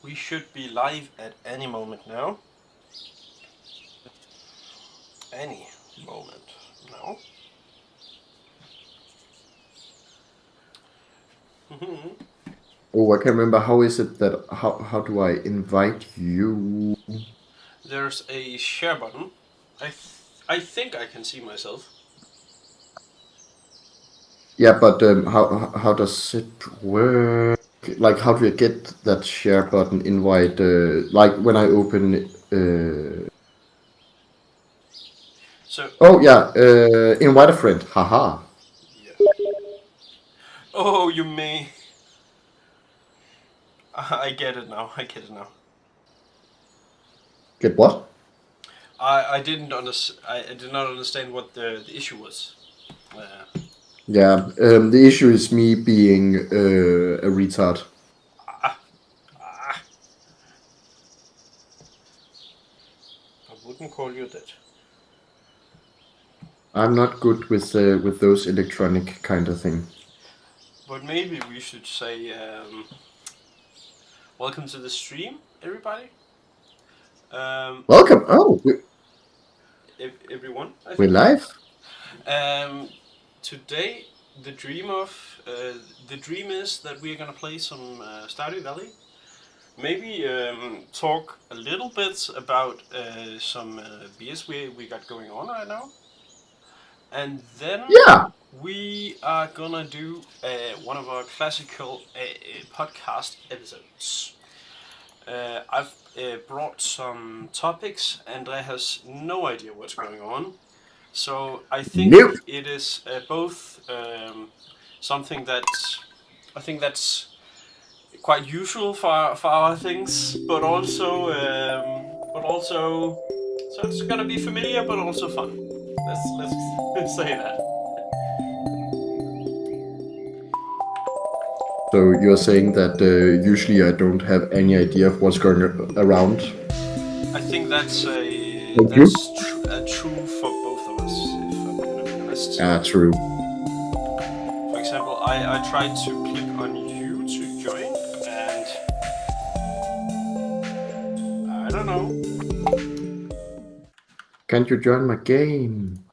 We should be live at any moment now. Any moment now. Oh, I can't remember. How is it that how do I invite you? There's a share button. I think I can see myself. Yeah, but how does it work? Like, how do I get that share button invite? Like when I open. So Oh yeah, invite a friend. Haha. yeah. Oh, you may. I get it now. I get it now. Get what? I didn't I did not understand what the issue was. Yeah, the issue is me being a retard. Ah, ah. I wouldn't call you that. I'm not good with those electronic kind of thing. But maybe we should say welcome to the stream, everybody. Um, Welcome. Oh, everyone, I we're think. live. Um, Today, the dream of the dream is that we're gonna play some Stardew Valley. Maybe talk a little bit about some beers we got going on right now, and then Yeah. we are gonna do one of our classical podcast episodes. I've brought some topics. Andre has no idea what's going on. So I think Nope. it is both something that I think that's quite usual for our things, but also so it's gonna be familiar but also fun. Let's say that. So you're saying that usually I don't have any idea of what's going around. I think Thank you. true for both of us. If I'm gonna be honest. Ah, true. For example, I tried to click on you to join, and I don't know. Can't you join my game?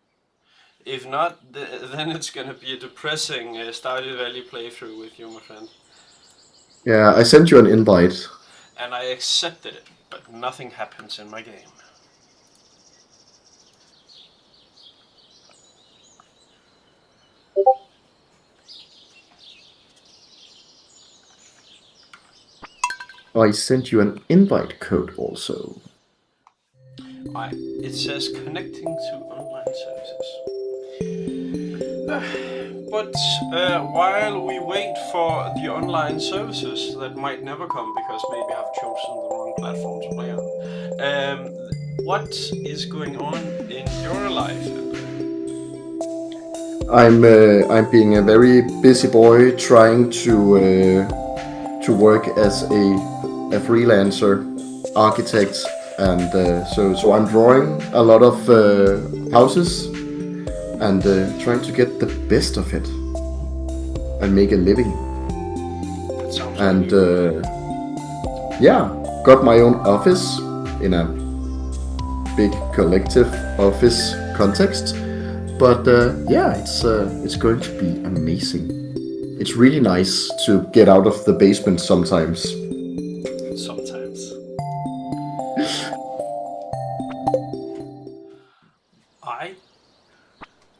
If not, then it's gonna be a depressing Stardew Valley playthrough with you, my friend. Yeah, I sent you an invite. And I accepted it, but nothing happens in my game. I sent you an invite code also. It says connecting to online services. But while we wait for the online services that might never come because maybe I've chosen the wrong platform to play on, what is going on in your life? I'm being a very busy boy trying to work as a freelancer architect, and so I'm drawing a lot of houses and trying to get the best of it and make a living. That sounds And really yeah, got my own office in a big collective office context. But yeah, it's going to be amazing. It's really nice to get out of the basement sometimes. sometimes. I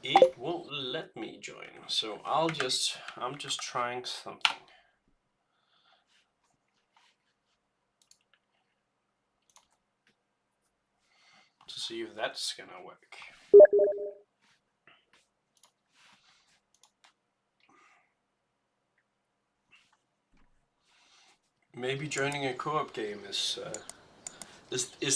It won't let me join, so I'm just trying something to see if that's gonna work. Maybe joining a co-op game is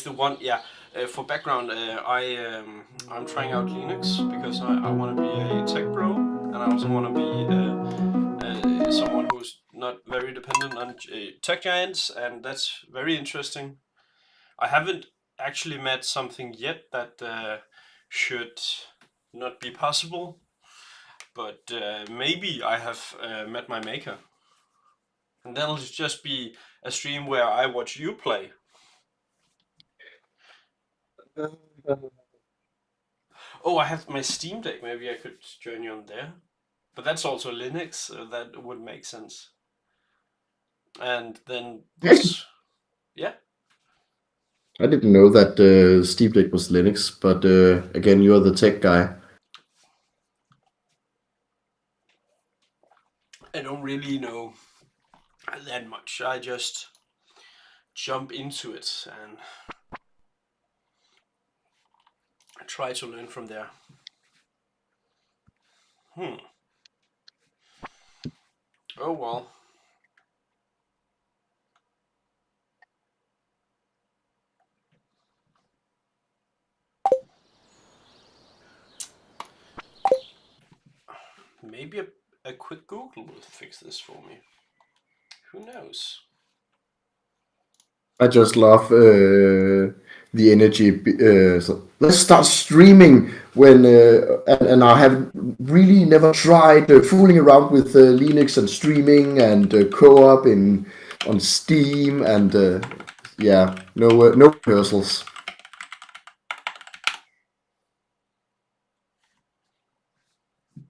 the one. Yeah. For background, I'm trying out Linux because I want to be a tech bro, and I also want to be someone who's not very dependent on tech giants, and that's very interesting. I haven't actually met something yet that should not be possible, but maybe I have met my maker. And then it'll just be a stream where I watch you play. Oh, I have my Steam Deck. Maybe I could join you on there. But that's also Linux, so that would make sense. And then this, yeah. I didn't know that Steam Deck was Linux, but again, you're the tech guy. I don't really know that much. I just jump into it and try to learn from there. Oh well. Maybe a quick Google will fix this for me. Who knows? I just love the energy. So let's start streaming when and I have really never tried fooling around with Linux and streaming and co-op on Steam and yeah, no rehearsals.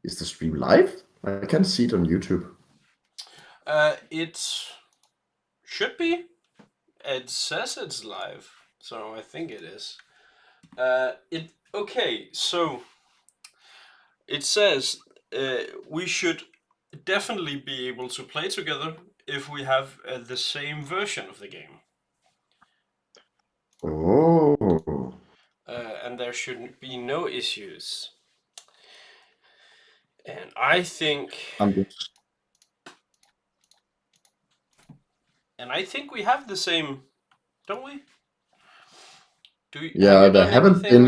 Is the stream live? I can't see it on YouTube. It should be. It says it's live, so I think it is. Okay, so it says we should definitely be able to play together if we have the same version of the game. Oh. And there shouldn't be no issues. And I think we have the same, don't we? Yeah, there haven't been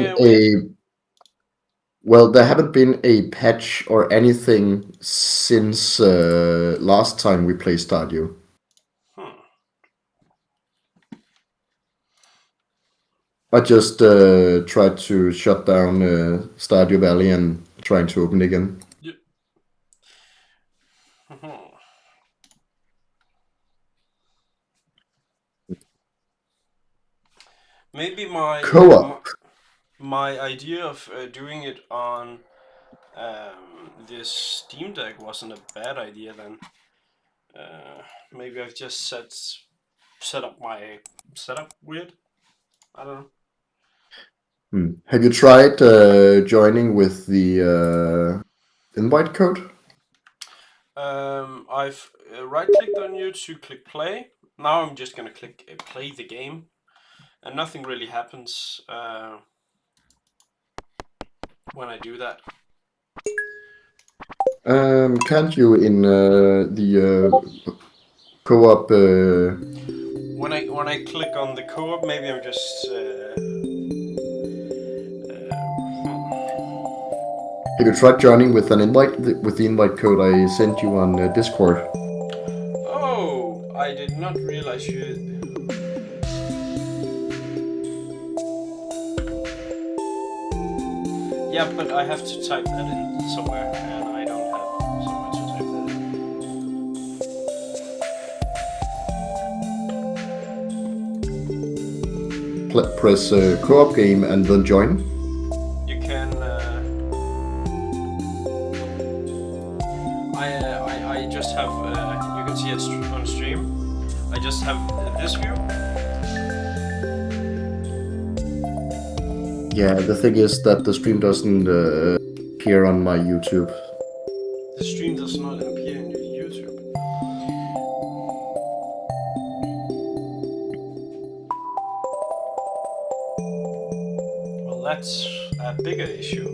there haven't been a patch or anything since last time we played Stardew. I just tried to shut down Stardew Valley and trying to open it again. Maybe my co-op. My idea of doing it on this Steam Deck wasn't a bad idea then. Maybe I've just set up my setup weird. I don't know. Have you tried joining with the invite code? I've right-clicked on you to click play. Now I'm just gonna click play the game, and nothing really happens when I do that. Can't you in the co-op? When I click on the co-op, maybe I'm just. Have you tried joining with an invite with the invite code I sent you on Discord? Oh, I did not realize you. Yeah, but I have to type that in somewhere, and I don't have somewhere to type that in. Press co-op game and then join. You can. I just have. You can see it on stream. I just have this view. Yeah, the thing is that the stream doesn't appear on my YouTube. The stream does not appear in your YouTube. Well, that's a bigger issue.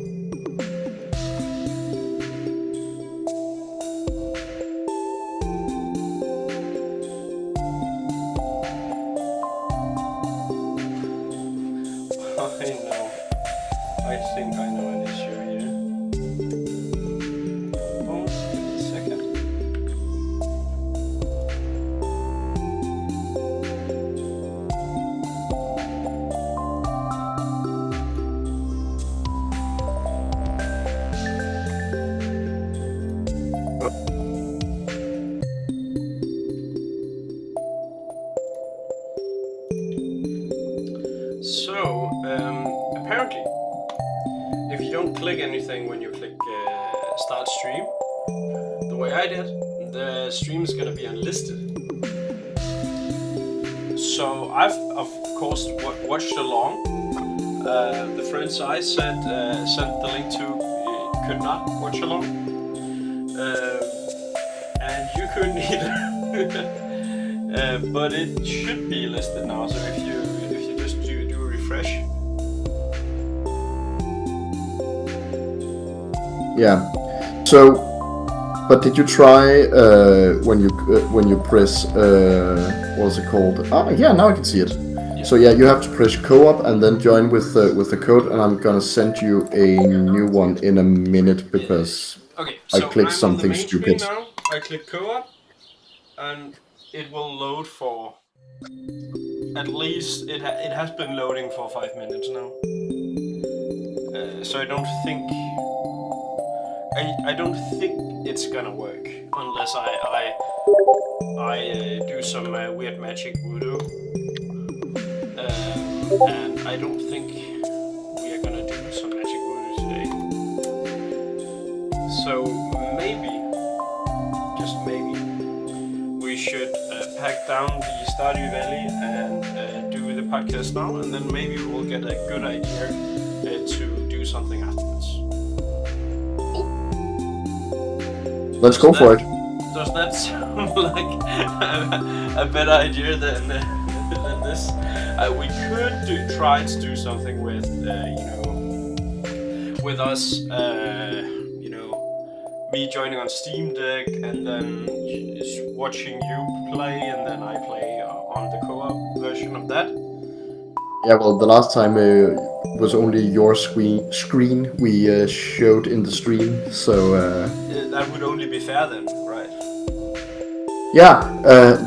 I think I know an issue here. Oh, give me a second. click anything when you click start stream, the way I did, the stream is gonna be unlisted. So I've of course watched along. The friends I sent the link to could not watch along, and you couldn't either. But it should be listed now. So if you just do a refresh. Yeah. So, but did you try when you press what's it called? Oh yeah, now I can see it. Yeah. So yeah, you have to press co-op and then join with the code, and I'm gonna send you a new one in a minute because so I clicked something stupid. Now. I click co-op, and it will load for at least it has been loading for 5 minutes now. So I don't think it's gonna work unless I do some weird magic voodoo, and I don't think we are gonna do some magic voodoo today. So maybe, just maybe, we should pack down the Stardew Valley and do the podcast now, and then maybe we'll get a good idea to do something afterwards. Let's go for it. Does that sound like a better idea than this? We could try to do something with, with us, me joining on Steam Deck and then just watching you play, and then I play on the co-op version of that. Yeah, well, the last time was only your screen we showed in the stream, so... that would only be fair then, right? Yeah,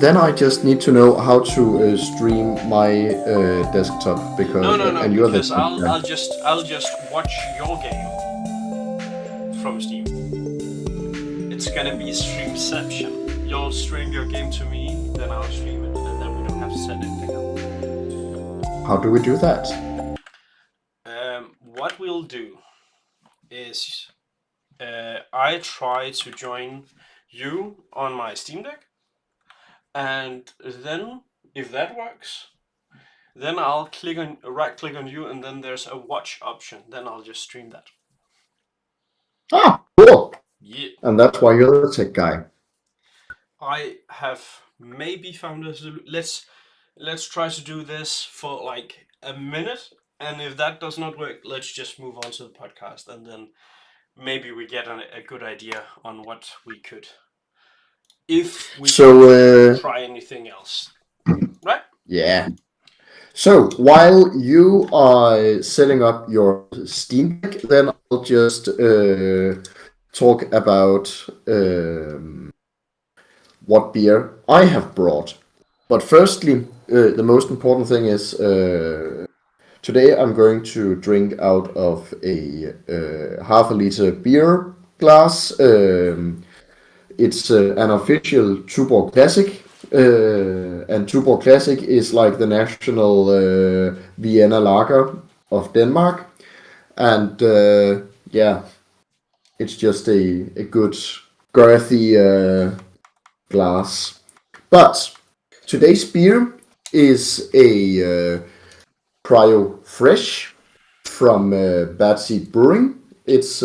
then I just need to know how to stream my desktop, because... No, because I'll just watch your game from Steam. It's gonna be streamception. You'll stream your game to me, then I'll stream it, and then we don't have to set anything up. How do we do that? What we'll do is I try to join you on my Steam Deck, and then if that works, then I'll right click on you, and then there's a watch option. Then I'll just stream that. Ah, cool. Yeah. And that's why you're the tech guy. I have maybe found a solution. Let's try to do this for like a minute, and if that does not work, let's just move on to the podcast, and then maybe we get a good idea on what we could, if we try anything else, right? Yeah. So while you are setting up your Steam Deck, then I'll just talk about what beer I have brought. But firstly, the most important thing is today I'm going to drink out of a half a liter beer glass. It's an official Tuborg Classic, and Tuborg Classic is like the national Vienna lager of Denmark. And yeah, it's just a good girthy glass. But today's beer is a Cryo Fresh from Bad Seed Brewing. It's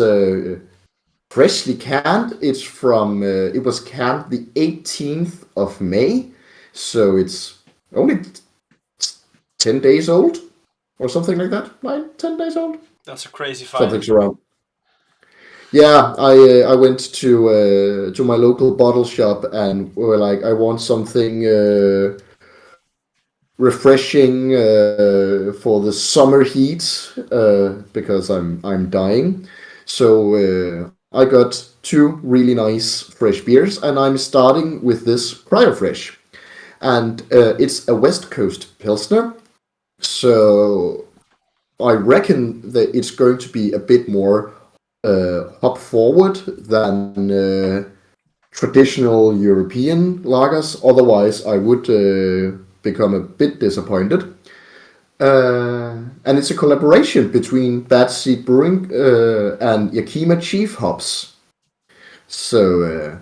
freshly canned. It's from it was canned the 18th of May, so it's only 10 days old or something like that. 10 days old. That's a crazy find. Something's around. Yeah, I went to my local bottle shop and were like, I want something refreshing for the summer heat because I'm dying. So I got 2 really nice fresh beers, and I'm starting with this Cryo Fresh, and it's a West Coast Pilsner. So I reckon that it's going to be a bit more hop forward than traditional European lagers. Otherwise, I would become a bit disappointed. And it's a collaboration between Bad Seed Brewing and Yakima Chief Hops. So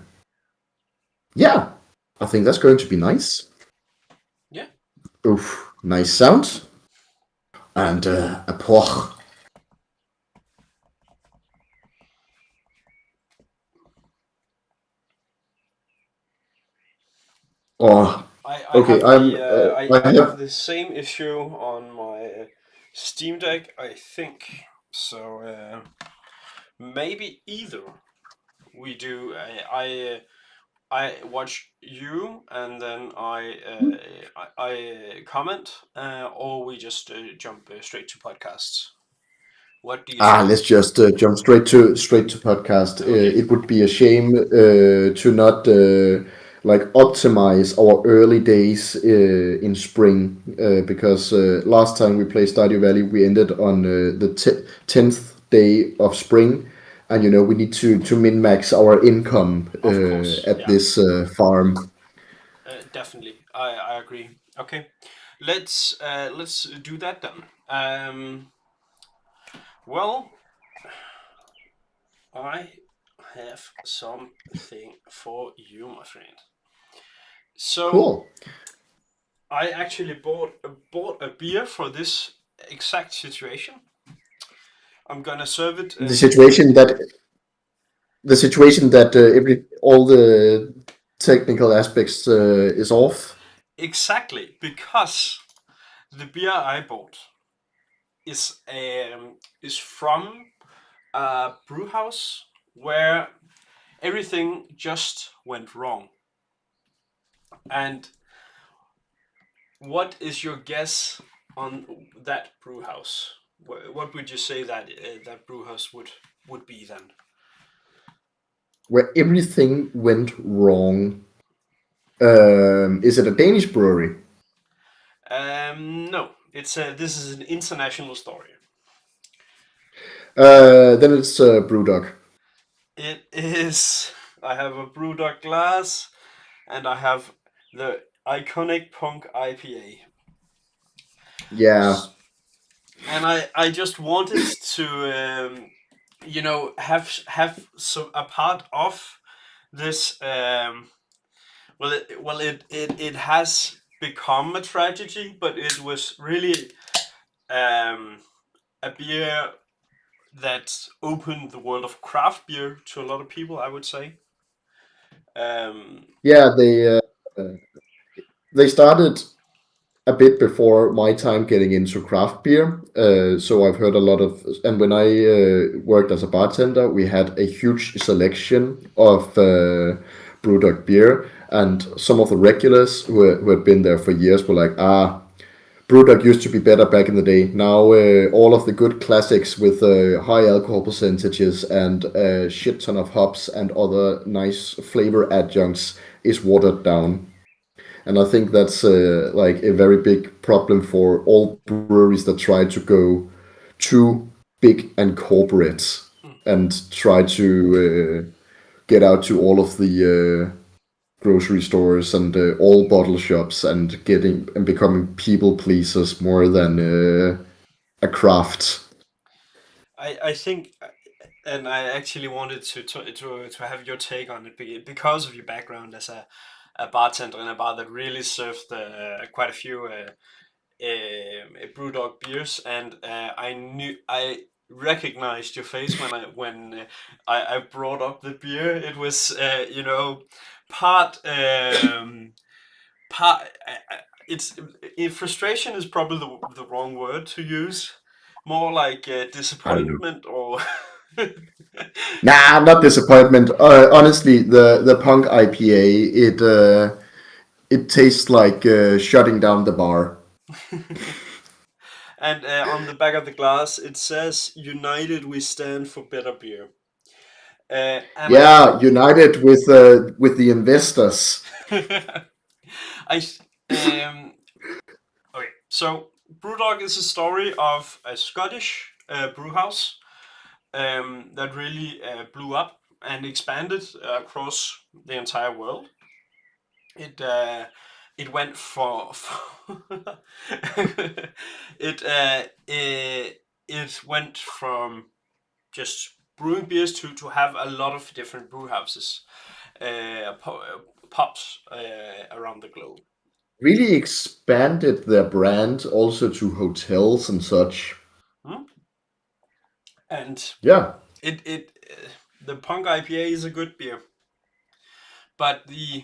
yeah, I think that's going to be nice. Yeah. Oof, nice sound and a pour. Oh, I okay. have I I have have. the same issue on my Steam Deck, I think. So maybe either we do. I watch you and then I comment, or we just jump straight to podcasts. What do you say? Let's just jump straight to podcast. Okay. It would be a shame to not like optimize our early days in spring because last time we played Stardew Valley, we ended on the 10th day of spring, and you know we need to min max our income Of course. at Yeah. this farm. Definitely. I agree. Okay. Let's do that then. Well, I have something for you, my friend. So Cool. I actually bought a beer for this exact situation. I'm gonna serve it. The situation that every all the technical aspects is off. Exactly because the beer I bought is from a brew house where everything just went wrong. And what is your guess on that brew house? What would you say that that brew house would be then? Where everything went wrong. Is it a Danish brewery? No, it's this is an international story. Then it's Brewdog. It is. I have a BrewDog glass, and I have the iconic Punk IPA. Yeah, And I just wanted to have some a part of this. It has become a tragedy, but it was really um, a beer that opened the world of craft beer to a lot of people, I would say. Um, yeah. They started a bit before my time getting into craft beer. So I've heard a lot of, and when I worked as a bartender, we had a huge selection of Brewdog beer, and some of the regulars who had been there for years were like, Brewdog used to be better back in the day. Now all of the good classics with high alcohol percentages and a shit ton of hops and other nice flavor adjuncts is watered down. And I think that's like a very big problem for all breweries that try to go too big and corporate mm, and try to get out to all of the grocery stores and all bottle shops and getting and becoming people pleasers more than a craft. I think, and I actually wanted to have your take on it because of your background as a bartender in a bar that really served quite a few BrewDog beers, and I recognized your face when I brought up the beer. It was part part. It's frustration is probably the wrong word to use. More like I don't know. disappointment or. Nah, not disappointment. Honestly, the punk IPA it tastes like shutting down the bar. And on the back of the glass, it says, "United we stand for better beer." And Yeah, united with the investors. I, um, okay. So, Brewdog is a story of a Scottish brew house that really blew up and expanded across the entire world. It it went for it went from just brewing beers to have a lot of different brew houses, pubs around the globe. Really expanded their brand also to hotels and such. Hmm? And Yeah. the Punk IPA is a good beer, but the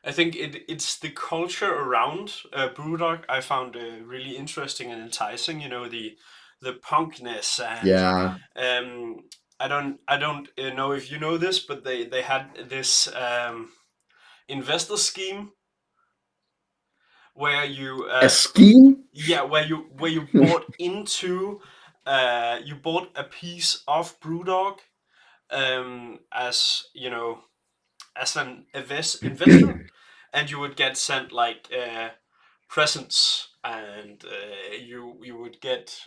I think it's the culture around BrewDog I found really interesting and enticing. You know, the punkness and Yeah. um, I don't know if you know this, but they had this investor scheme where you A scheme? yeah, where you bought into you bought a piece of BrewDog, as you know, as an investor, and you would get sent like presents, and you would get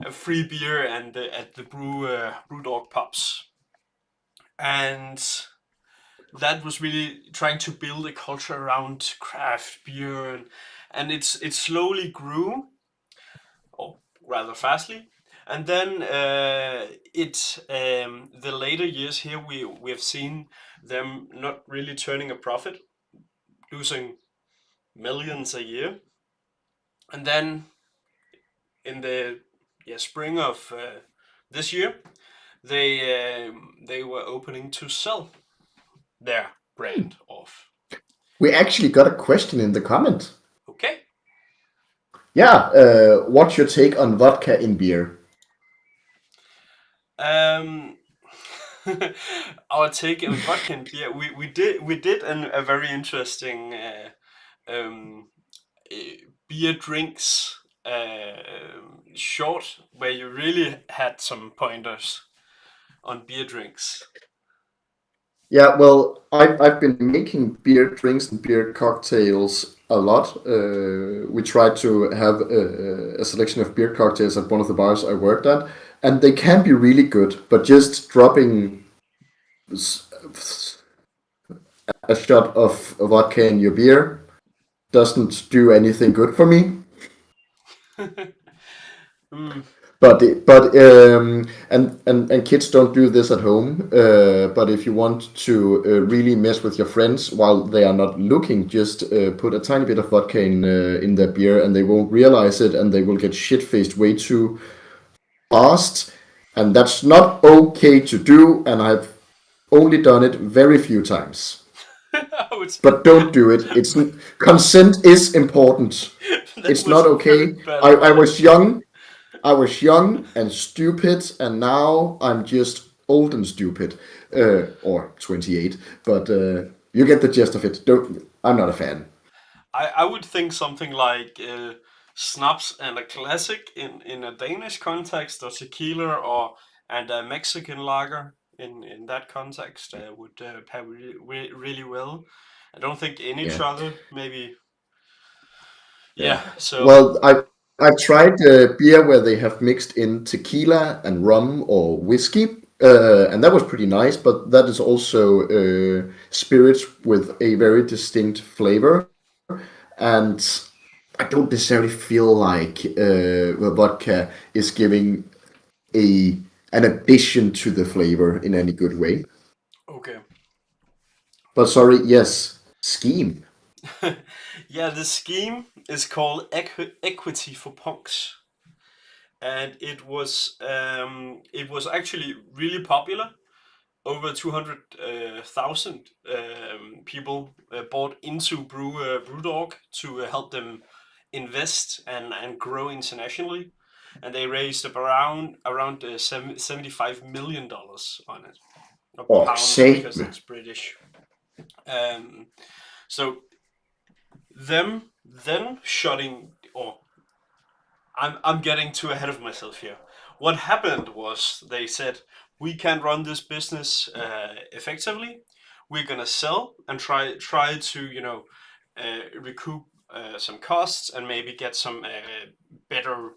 a free beer and at the BrewDog pubs, and that was really trying to build a culture around craft beer, and it slowly grew, or rather fastly. And then the later years here we have seen them not really turning a profit, losing millions a year. And then in the spring of this year, they were opening to sell their brand off. We actually got a question in the comment. Okay. Yeah, what's your take on vodka in beer? Um, our take on vodka and beer, we did a very interesting um, beer drinks short, where you really had some pointers on beer drinks. Yeah, well, I've been making beer drinks and beer cocktails a lot. We tried to have a selection of beer cocktails at one of the bars I worked at, and they can be really good, but just dropping a shot of vodka in your beer doesn't do anything good for me. Mm. And kids don't do this at home. But if you want to really mess with your friends while they are not looking, just put a tiny bit of vodka in their beer, and they won't realize it, and they will get shit faced way too fast. And that's not okay to do. And I've only done it very few times. I would say But don't do it. It's consent is important. that It's not was very okay. bad I advice. was young. I was young and stupid, and now I'm just old and stupid, or 28. But you get the gist of it. Don't. I'm not a fan. I would think something like snaps and a classic in a Danish context, or tequila, or and a Mexican lager in that context would pair really well. I don't think in each Yeah. other, maybe. Yeah. Yeah, so Well, I've tried beer where they have mixed in tequila and rum or whiskey, and that was pretty nice. But that is also spirits with a very distinct flavor, and I don't necessarily feel like the vodka is giving a an addition to the flavor in any good way. okay. But sorry, yes, scheme. Yeah, the scheme is called Equity for Punks, and it was actually really popular. Over 200,000 people bought into BrewDog to help them invest and grow internationally, and they raised up around $75 million on it, or Oh, pounds because same. it's British. Um, so them then shutting, or I'm getting too ahead of myself here. What happened was they said we can run this business effectively. We're gonna sell and try to recoup some costs and maybe get some better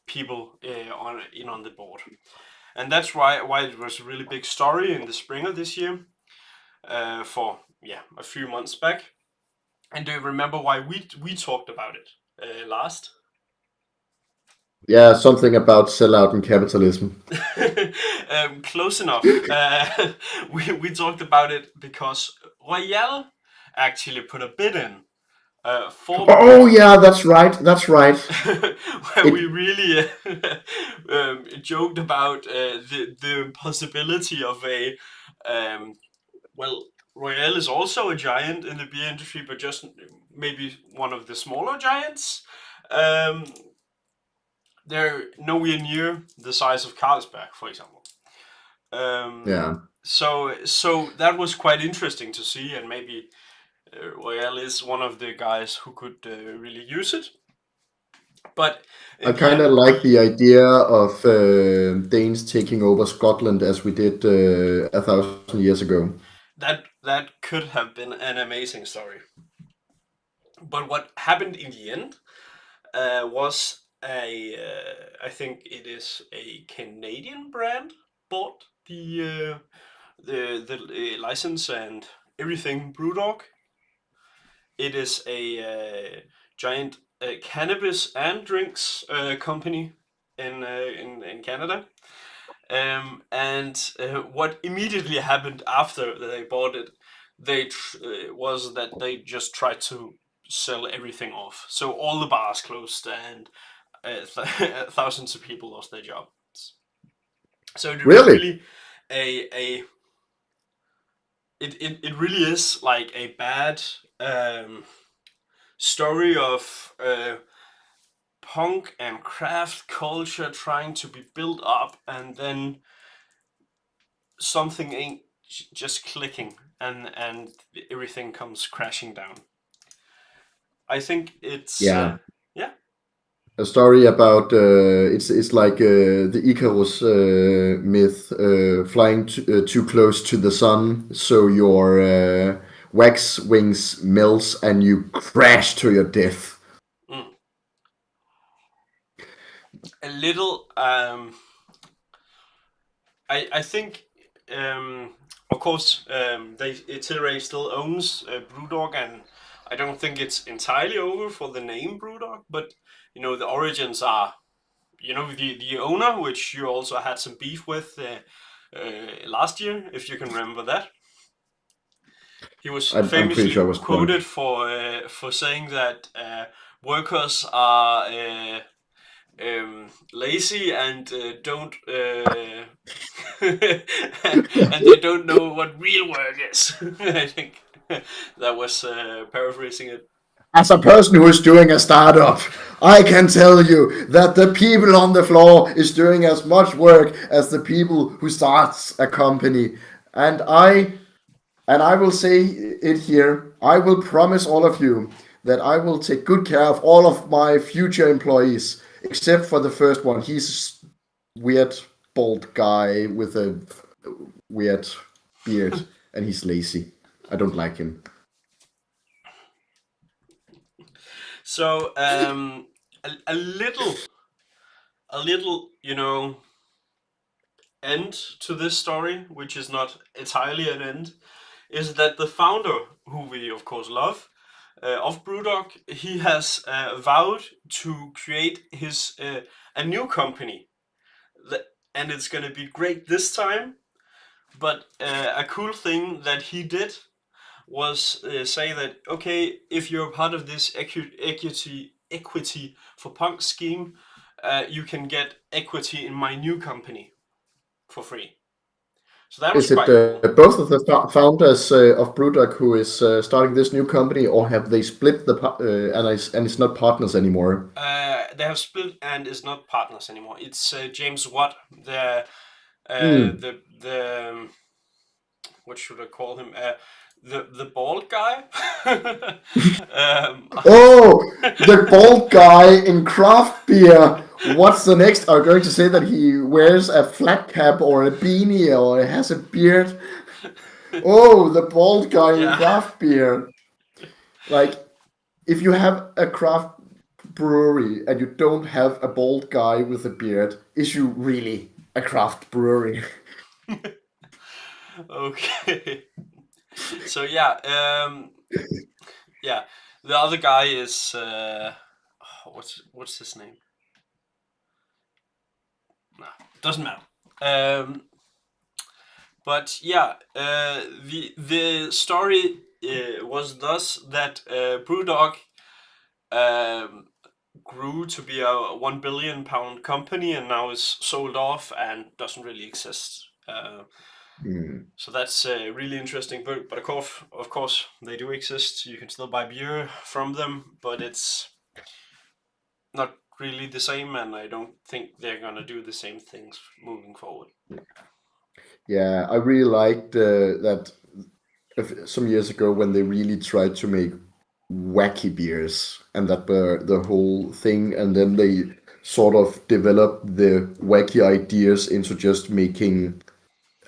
people on the board. And that's why it was a really big story in the spring of this year, for a few months back. And do you remember why we talked about it last? Yeah, something about sellout and capitalism. Close enough. We talked about it because Royal actually put a bid in for Oh Brewdog, yeah, that's right. That's right. where It we really joked about the possibility of a um, well, Royal is also a giant in the beer industry, but just maybe one of the smaller giants. Um, they're nowhere near the size of Carlsberg, for example. Um, yeah. so that was quite interesting to see, and maybe Royal is one of the guys who could really use it. But I in the kind end, of like the idea of Danes taking over Scotland as we did 1,000 years ago. that could have been an amazing story. But what happened in the end was I think it is a Canadian brand bought the license and everything Brewdog. It is a giant cannabis and drinks company in Canada. And what immediately happened after they bought it, was that they just tried to sell everything off. So all the bars closed, and thousands of people lost their jobs. So it was Really? really a it really is like a bad um, story of punk and craft culture trying to be built up, and then something ain't just clicking, and everything comes crashing down. I think it's Yeah. yeah. A story about it's like the Icarus myth, flying too close to the sun, so your wax wings melts and you crash to your death. Mm. A little I think of course they Itinerary still owns Brewdog, and I don't think it's entirely over for the name Brewdog, but the origins are, the owner, which you also had some beef with last year, if you can remember that. He was I'm pretty famously sure I was drunk. quoted for saying that workers are lazy and don't and they don't know what real work is. I think that was paraphrasing it. As a person who is doing a startup, I can tell you that the people on the floor is doing as much work as the people who starts a company. And I will say it here. I will promise all of you that I will take good care of all of my future employees, except for the first one. He's a weird bald guy with a weird beard, and he's lazy. I don't like him. So a little end to this story, which is not entirely an end, is that the founder, who we of course love, of Brewdog, he has vowed to create his a new company, that, and it's going to be great this time. But a cool thing that he did was say that, okay, if you're part of this equity for punk scheme, you can get equity in my new company for free. So that was Is it quite cool. both of the founders of Brewdog who is starting this new company, or have they split and it's not partners anymore? They have split and is not partners anymore. It's James Watt, Hmm. the what should I call him? The bald guy. um, Oh, the bald guy in craft beer. What's the next? Are you going to say that he wears a flat cap or a beanie or has a beard? Oh, the bald guy in yeah. craft beer. Like, if you have a craft brewery and you don't have a bald guy with a beard, is you really a craft brewery? Okay. So yeah, yeah. The other guy is what's his name? No, doesn't matter. But yeah, the story was thus that BrewDog um, grew to be a £1 billion company and now is sold off and doesn't really exist. Mm. So that's really interesting. But of course, they do exist. You can still buy beer from them, but it's not really the same, and I don't think they're gonna do the same things moving forward. Yeah, I really liked that some years ago when they really tried to make wacky beers, and that were the whole thing, and then they sort of developed the wacky ideas into just making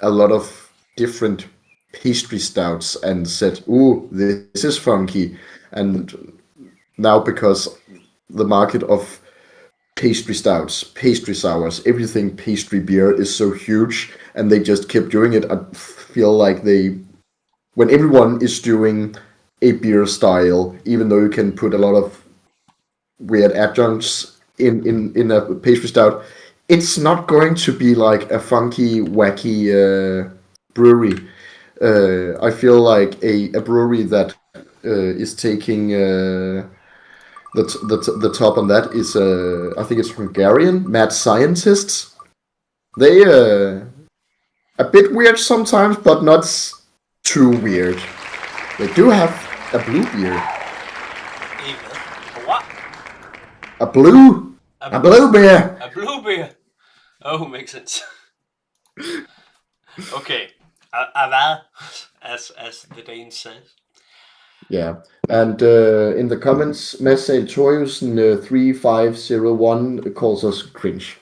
a lot of different pastry stouts and said, "Ooh, this is funky." And now because the market of pastry stouts, pastry sours, everything pastry beer is so huge, and they just kept doing it. I feel like when everyone is doing a beer style, even though you can put a lot of weird adjuncts in a pastry stout, it's not going to be like a funky, wacky brewery. I feel like a brewery that is taking the top on that is I think it's Hungarian Mad Scientists. They a bit weird sometimes, but not too weird. They do have a blue beer, A what? a blue, A, a blue beer. a blue beer. Oh, makes sense. Okay, a hvad, as the Danes says. Yeah, and in the comments, Message Toriusen 3501 calls us cringe.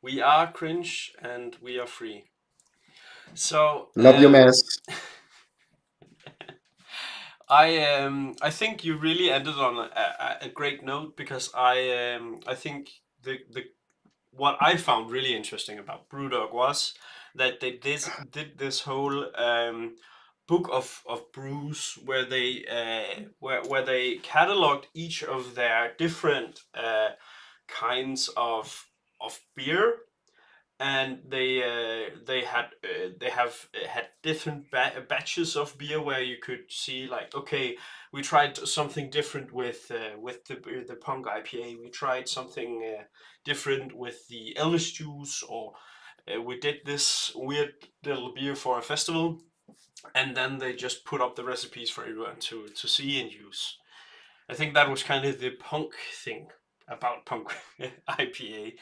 We are cringe and we are free. So Love your mess. I think you really ended on a great note because I think the what I found really interesting about BrewDog was that they did this whole book of brews where they where they cataloged each of their different kinds of beer, and they have had different batches of beer where you could see like, okay, we tried something different with the punk IPA, we tried something different with the Elvis juice, or we did this weird little beer for a festival, and then they just put up the recipes for everyone to see and use. I think that was kind of the punk thing about punk IPA,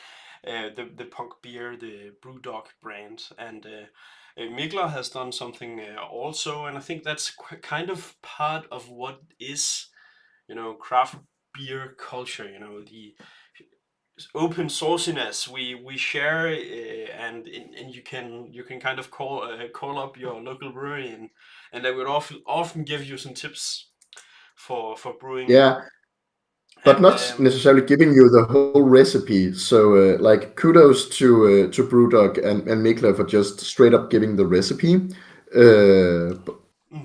the punk beer, the BrewDog brand, and Mikler has done something also, and I think that's kind of part of what is, craft beer culture. The open sourciness we share, and you can kind of call up your local brewery, and they would often give you some tips for brewing. Yeah, but And not necessarily giving you the whole recipe. So, like, kudos to Brewdog and Mikla for just straight up giving the recipe. Uh,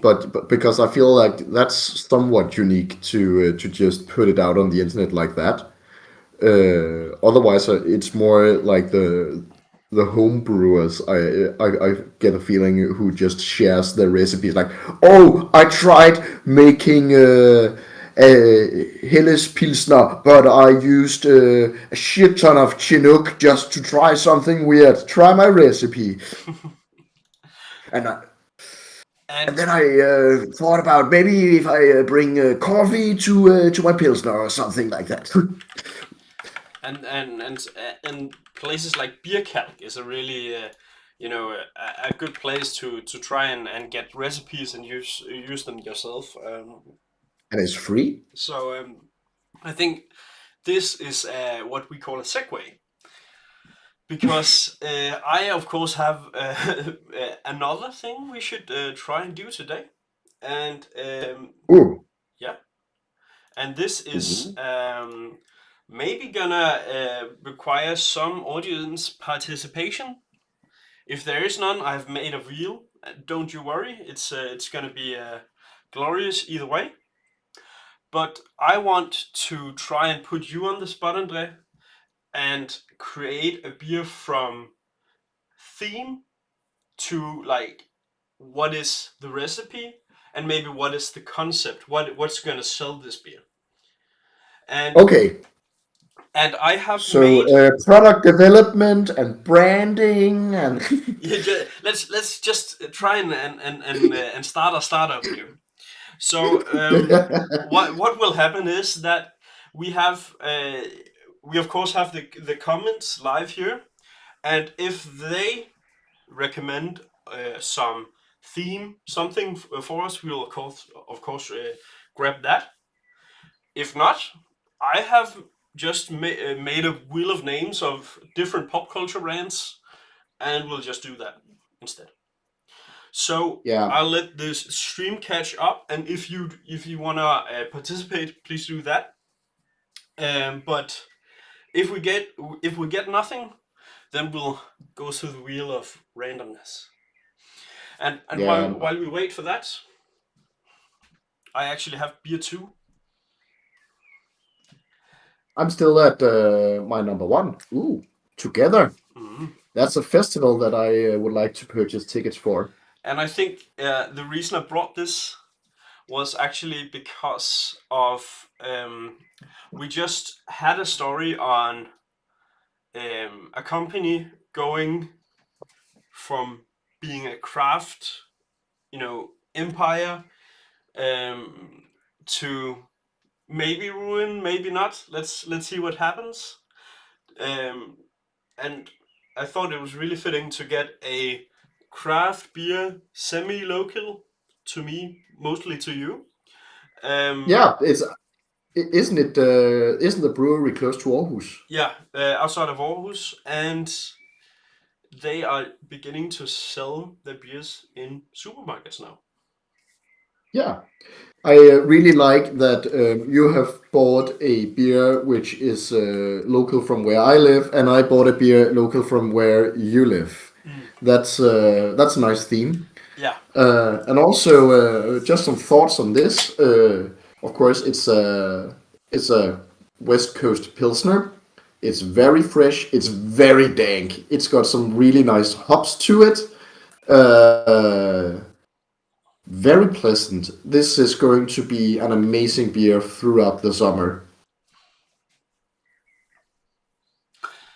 but because I feel like that's somewhat unique to just put it out on the internet like that. Otherwise, it's more like the home brewers. I get a feeling who just shares their recipes. Like, oh, I tried making Helles Pilsner, but I used a shit ton of Chinook just to try something weird. Try my recipe, and I, and and then I thought about maybe if I bring coffee to my Pilsner or something like that. and places like Beer Calc is a really a good place to try and get recipes and use them yourself. And it's free. So I think this is what we call a segue, because I of course have another thing we should try and do today, and Ooh. yeah, and this is Ooh. maybe gonna require some audience participation. If there is none, I've made a reel. Don't you worry, it's gonna be glorious either way. But I want to try and put you on the spot, Andre, and create a beer from theme to like what is the recipe and maybe what is the concept, what's going to sell this beer. And Okay. I have So made product development and branding and yeah, let's just try and start a startup here. So what will happen is that we have we of course have the comments live here, and if they recommend some theme something for us, we will of course grab that. If not, I have just made a wheel of names of different pop culture brands, and we'll just do that instead. So yeah, I'll let this stream catch up, and if you wanna participate, please do that. But if we get if we get nothing, then we'll go through the wheel of randomness. And yeah. while we wait for that, I actually have beer too. I'm still at my number one. Ooh, together. Mhm. That's a festival that I would like to purchase tickets for. And I think the reason I brought this was actually because of we just had a story on a company going from being a craft, empire, um, to maybe ruin, maybe not. Let's see what happens. Um, and I thought it was really fitting to get a craft beer semi-local to me, mostly to you. Um, Yeah, isn't it? Isn't the brewery close to Aarhus? yeah, outside of Aarhus, and they are beginning to sell their beers in supermarkets now. Yeah, I really like that you have bought a beer which is local from where I live, and I bought a beer local from where you live. Mm. That's a nice theme. Yeah, And also, just some thoughts on this. Of course, it's a West Coast Pilsner. It's very fresh. It's very dank. It's got some really nice hops to it. Uh, Very pleasant. This is going to be an amazing beer throughout the summer.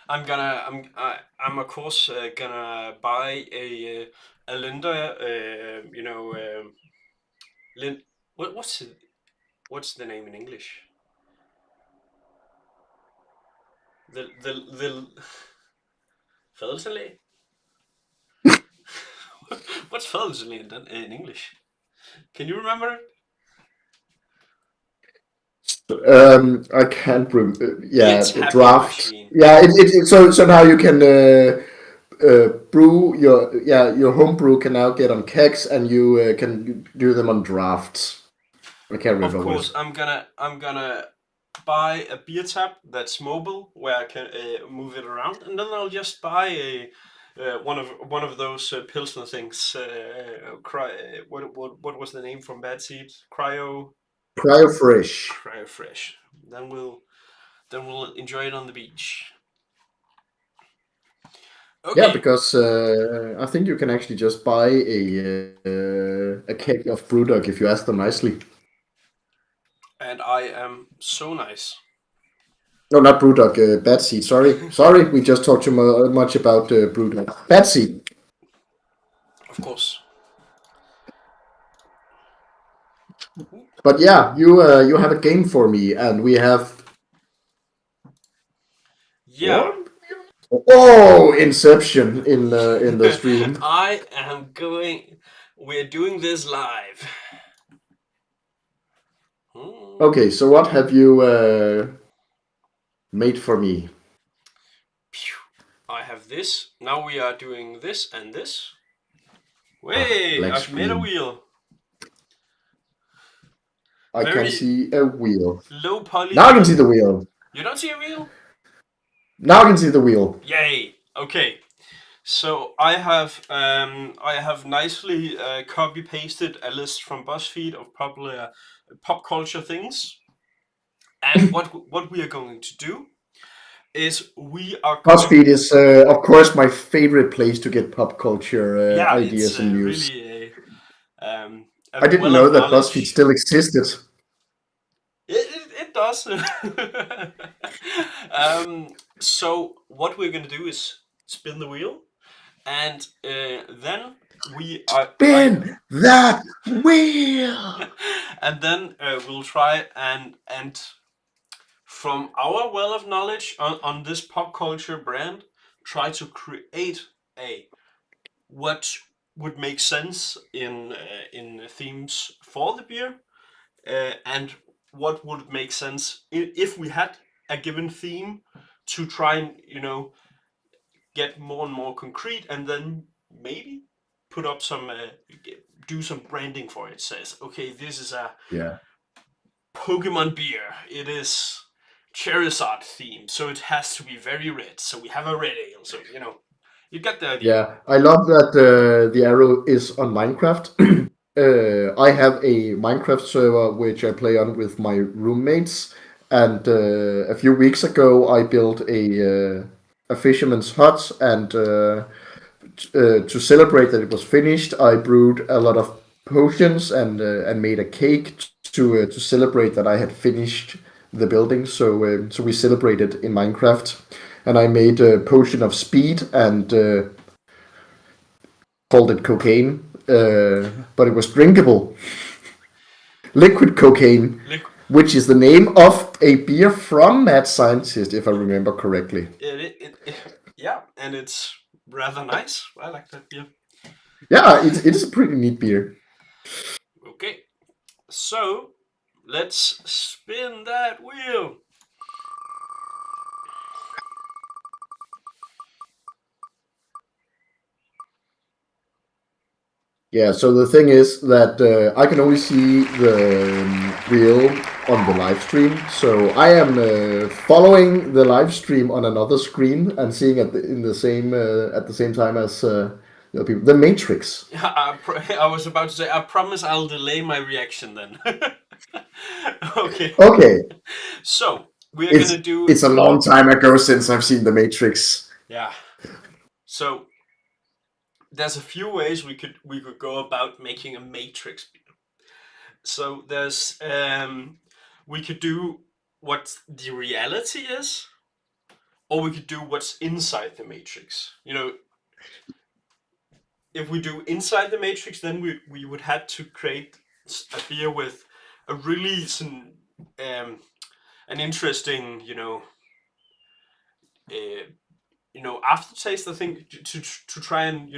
I'm of course gonna buy a Linda, Lind. What's the name in English? The Fadelsalat. What's Fadelsalat in English? Can you remember? I can't remember. A Yeah, tapping draft. machine. Yeah, so now you can brew your home brew can now get on kegs and you can do them on drafts. I can't Of remember what course, it's. I'm gonna buy a beer tap that's mobile where I can move it around, and then I'll just buy a one of those pilsner things. What was the name from Bad Seed? Cryo fresh. Cryo Fresh. Then we'll enjoy it on the beach. Yeah, Okay, because I think you can actually just buy a keg of BrewDog if you ask them nicely. and I am so nice. No, not BrewDog, Bad Seed. Sorry, we just talked too much about BrewDog. Bad Seed. Of course. But yeah, you have a game for me, and we have Yeah. one. Oh, Inception in the stream. I am going. We're doing this live. Hmm. Okay, so what have you made for me? I have this. Now we are doing this and this. Ah, Wait, black I've made a screen. wheel. I can Very see a wheel. low Now I can see polygon. the wheel. You don't see a wheel? Now I can see the wheel. Yay! Okay. So I have nicely copy pasted a list from BuzzFeed of popular pop culture things. And what we are going to do is we are going. BuzzFeed is, of course, my favorite place to get pop culture Yeah, it's ideas and news. really I a didn't well know of that BuzzFeed knowledge. still existed. It does. So what we're gonna do is spin the wheel, and then we are I Spin that wheel! and then we'll try and from our well of knowledge on this pop culture brand, try to create a what would make sense in themes for the beer, and what would make sense if we had a given theme to try and get more and more concrete, and then maybe put up some do some branding for it. Says, okay, this is a Yeah. Pokemon beer. It is Charizard themed, so it has to be very red. So we have a red ale. So you get the idea. Yeah, I love that the arrow is on Minecraft. I have a Minecraft server which I play on with my roommates, and a few weeks ago I built a fisherman's hut, and to celebrate that it was finished, I brewed a lot of potions and made a cake to celebrate that I had finished the building. So we celebrated in Minecraft, and I made a potion of speed and called it cocaine, but it was drinkable. Liquid cocaine, Liquid. which is the name of a beer from Mad Scientist, if I remember correctly. Yeah, and it's rather nice. I like that beer. Yeah, it is a pretty neat beer. Okay, so let's spin that wheel. Yeah, so the thing is that I can only see the wheel on the live stream. So I am following the live stream on another screen and seeing it in the same at the same time as the people. The Matrix. I was about to say, I promise I'll delay my reaction then. Okay, Okay, so we're it's gonna do. it's a long time ago since I've seen the Matrix. Yeah, so there's a few ways we could go about making a matrix beer. So there's we could do what the reality is, or we could do what's inside the matrix. If we do inside the matrix, then we would have to create a beer with a really an interesting uh, aftertaste. I think to try and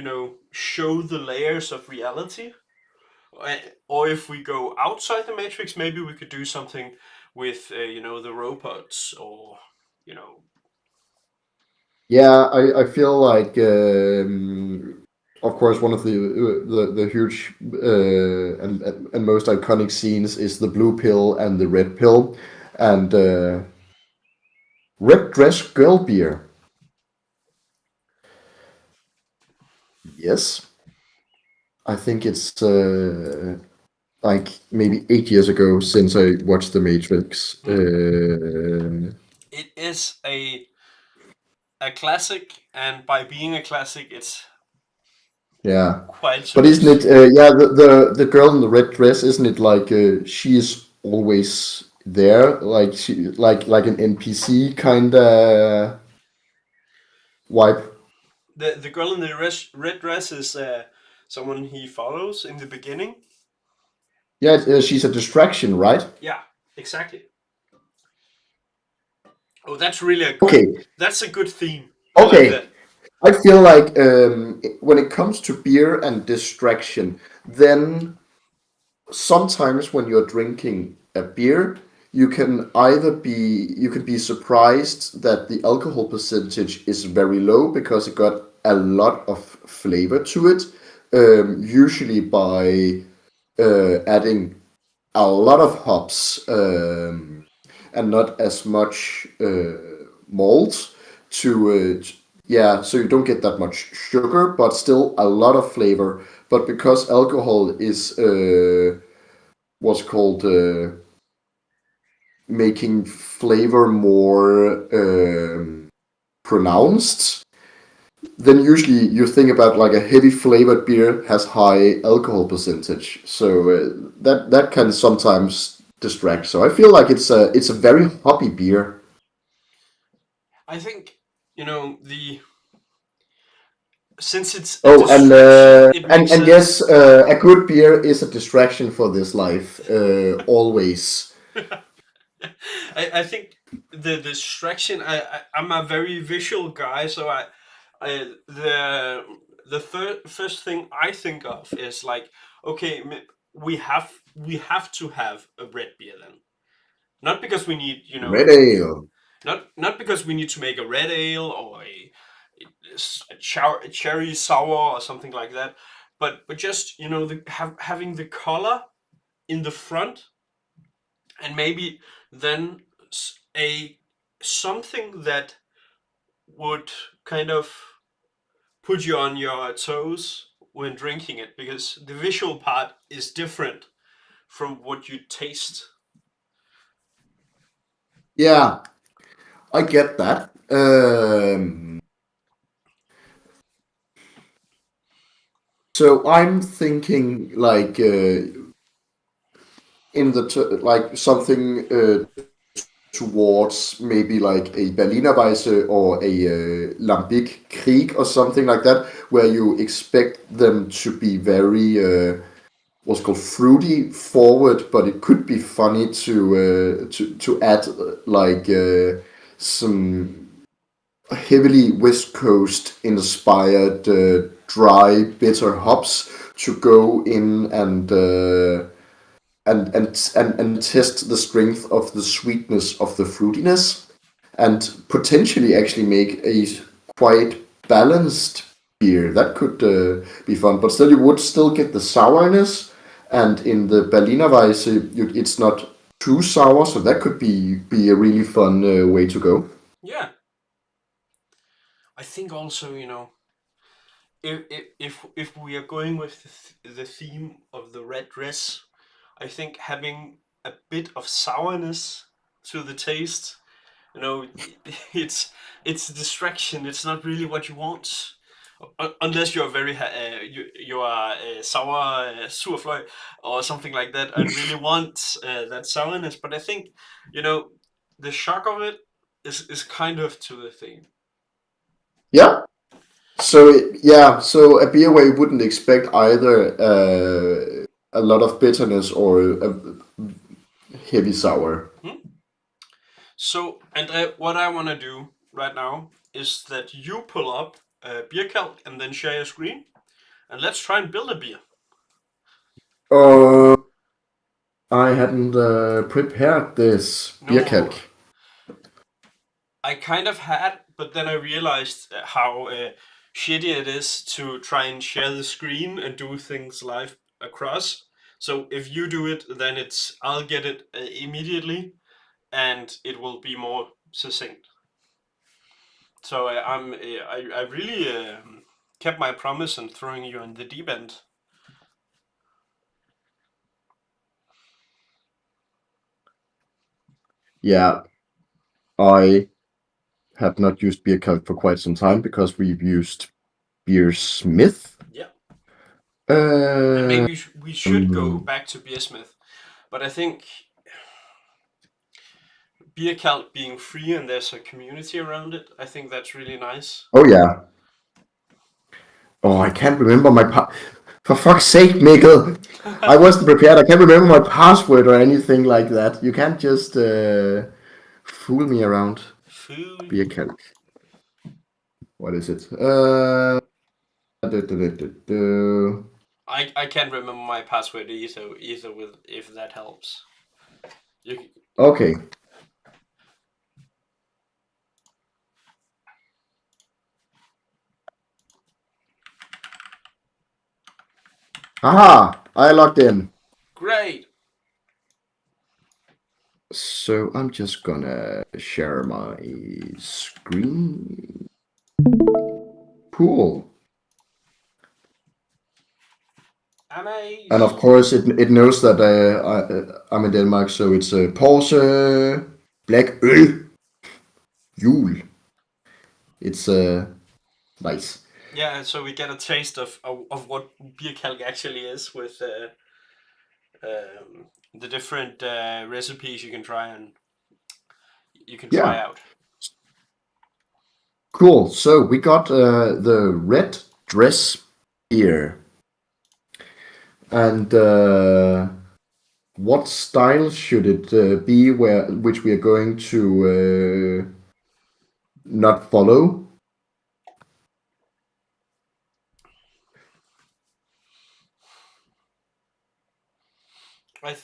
show the layers of reality. Or if we go outside the matrix, maybe we could do something with the robots, or you know Yeah, I feel like, of course, one of the huge and most iconic scenes is the blue pill and the red pill, and red dress girl beer. Yes, I think it's like maybe 8 years ago since I watched The Matrix. it is a classic, and by being a classic, it's Yeah, quite but isn't it? supposed. Yeah, the girl in the red dress, isn't it like she is always there, like she like an NPC kind of vibe? The girl in the red dress is someone he follows in the beginning. Yeah, she's a distraction, right? Yeah, exactly. Oh, that's really a good. Okay, That's a good theme. I like okay. that. I feel like when it comes to beer and distraction, then sometimes when you're drinking a beer, you can be surprised that the alcohol percentage is very low because it got a lot of flavor to it, usually by adding a lot of hops, and not as much malt yeah, so you don't get that much sugar, but still a lot of flavor. But because alcohol is what's called making flavor more pronounced, then usually you think about like a heavy flavored beer has high alcohol percentage. So that can sometimes distract. So I feel like it's a very hoppy beer. I think, the since it's a Oh, distraction, it makes and yes, sense. a good beer is a distraction for this life. Always. I think the distraction. I'm a very visual guy, so the first thing I think of is like, okay, we have to have a red beer then, not because we need, Red ale. not because we need to make a red ale or a cherry sour or something like that, but just, having the color in the front, and maybe then a something that would kind of put you on your toes when drinking it, because the visual part is different from what you taste. Yeah, I get that. So I'm thinking like like something towards maybe like a Berliner Weisse or a Lambic Krieg or something like that, where you expect them to be very what's called fruity forward, but it could be funny to add like some heavily West Coast inspired dry bitter hops to go in and test the strength of the sweetness of the fruitiness, and potentially actually make a quite balanced beer. That could be fun, but still you would still get the sourness. And in the Berliner Weisse, it's not too sour, so that could be a really fun way to go. Yeah, I think also, if we are going with the theme of the red dress, I think having a bit of sourness to the taste, you know, it's a distraction. It's not really what you want, unless you're very you are sour surfloy or something like that, and really want that sourness. But I think, you know the shock of it is kind of to the theme. Yeah. So yeah, so a beer where you wouldn't expect either a lot of bitterness or a heavy sour. Hmm? So, and what I want to do right now is that you pull up a beer calc and then share your screen, and let's try and build a beer. Uh, I hadn't prepared this beer calc. No, I kind of had, but then I realized how shitty it is to try and share the screen and do things live across. So if you do it, then I'll get it immediately, and it will be more succinct. So I really kept my promise and throwing you in the deep end. Yeah, I have not used beer calc for quite some time because we've used Beer Smith. Yeah, and Uh, maybe we should go back to Beersmith, but I think beer cult being free and there's a community around it, I think that's really nice. oh yeah. Oh, I can't remember For fuck's sake, Mikkel! I wasn't prepared. I can't remember my password or anything like that. You can't just fool me around. Food. Beer calc. What is it? Du- du- du- du- du. I can't remember my password either with if that helps. You, Okay. Aha! I logged in. great. So I'm just gonna share my screen. Cool. And of Amazing. course, it knows that I'm in Denmark, so it's a Porsche Black Øl Jul. It's nice. Yeah, so we get a taste of what beer calc actually is with the different recipes you can try Yeah, out. cool. So we got the red dress here, and what style should it be? Which we are going to not follow? I th-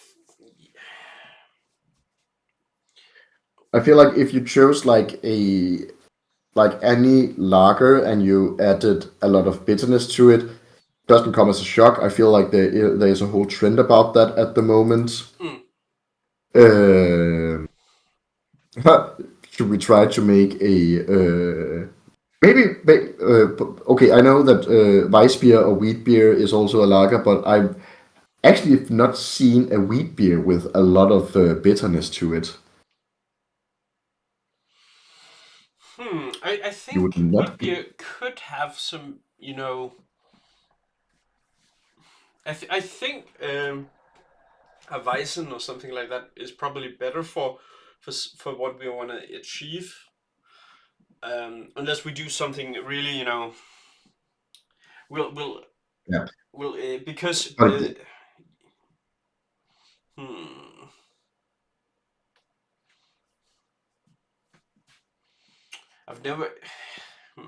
I feel like if you chose like any lager and you added a lot of bitterness to it, doesn't come as a shock. I feel like there's a whole trend about that at the moment. mm, Uh, should we try to make a okay? I know that Weiss beer or wheat beer is also a lager, but I've actually not seen a wheat beer with a lot of bitterness to it. I You think would wheat not be. beer could have some, I think a Weizen or something like that is probably better for what we want to achieve. Unless we do something really, we'll we'll Yeah, we'll because but hmm, I've never hmm.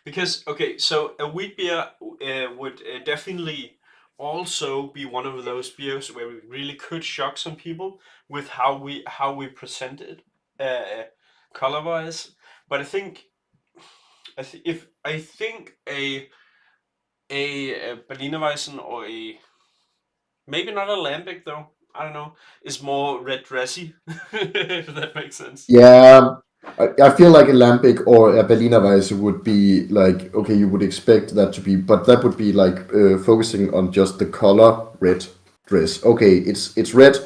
Because okay, so a wheat beer would definitely also be one of those beers where we really could shock some people with how we present it, color wise. But I think if I think a Berliner Weissen or a maybe not a lambic though, I don't know, is more red dressy. If that makes sense. yeah, I feel like a Lambic or a Berliner Weisse would be like, okay, you would expect that to be, but that would be like focusing on just the color red dress. Okay, it's red,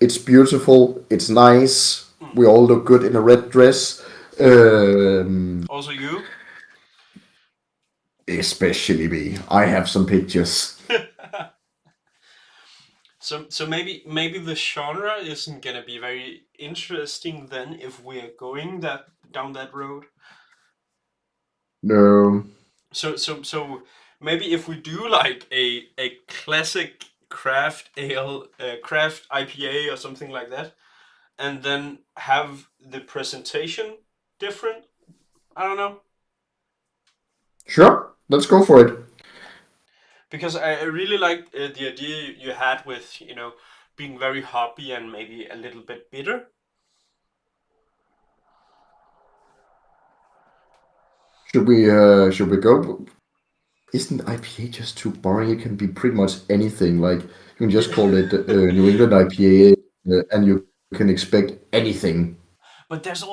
it's beautiful, it's nice. Hmm. We all look good in a red dress. Um, Also you. Especially me. I have some pictures. So maybe the genre isn't gonna be very interesting then if we're going that down that road. No, So maybe if we do like a classic craft ale, craft IPA or something like that, and then have the presentation different. I don't know, sure, let's go for it. because I really like the idea you had with being very hoppy and maybe a little bit bitter. Should we go? Isn't IPA just too boring? It can be pretty much anything. Like you can just call it New England IPA, and you can expect anything. But there's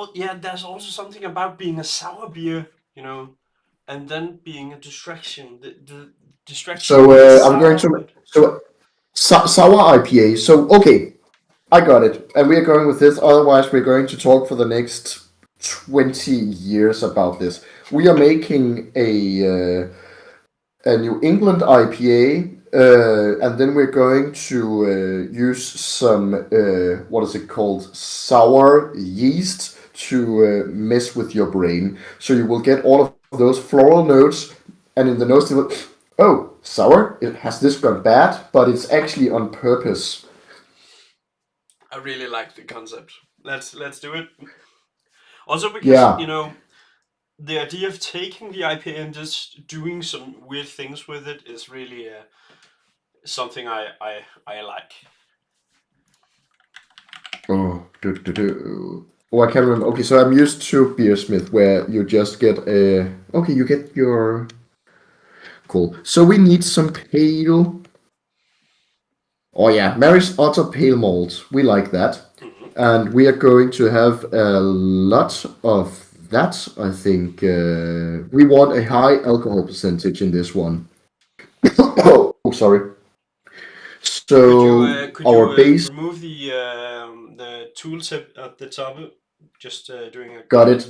also something about being a sour beer, and then being a distraction. The distraction So being I'm going sour to wood. sour IPA. So okay, I got it, and we are going with this. Otherwise, we're going to talk for the next 20 years about this. We are making a New England IPA, and then we're going to use some what is it called, sour yeast to mess with your brain. So you will get all of those floral notes, and in the nose, you will, oh, sour. It has this gone bad, but it's actually on purpose. I really like the concept. Let's do it. Also because Yeah. the idea of taking the IPA and just doing some weird things with it is really something I like. Oh, oh, I can't remember. Okay, so I'm used to Beersmith, where you just get a. Okay, you get your. Cool. So we need some pale. Oh yeah, Mary's Otter Pale Malt. We like that. Hmm. And we are going to have a lot of that, I think. We want a high alcohol percentage in this one. sorry. Could you So our base, remove the tooltip at the top? Just doing a got quick it.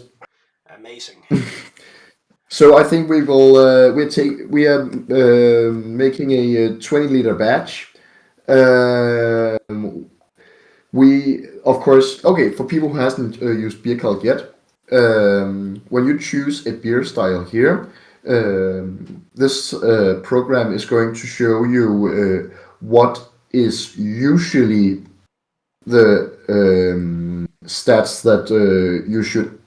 amazing. So I think we are making a 20-liter batch. Um, we of course, okay, for people who hasn't used beer calc yet, when you choose a beer style here, this program is going to show you what is usually the stats that you should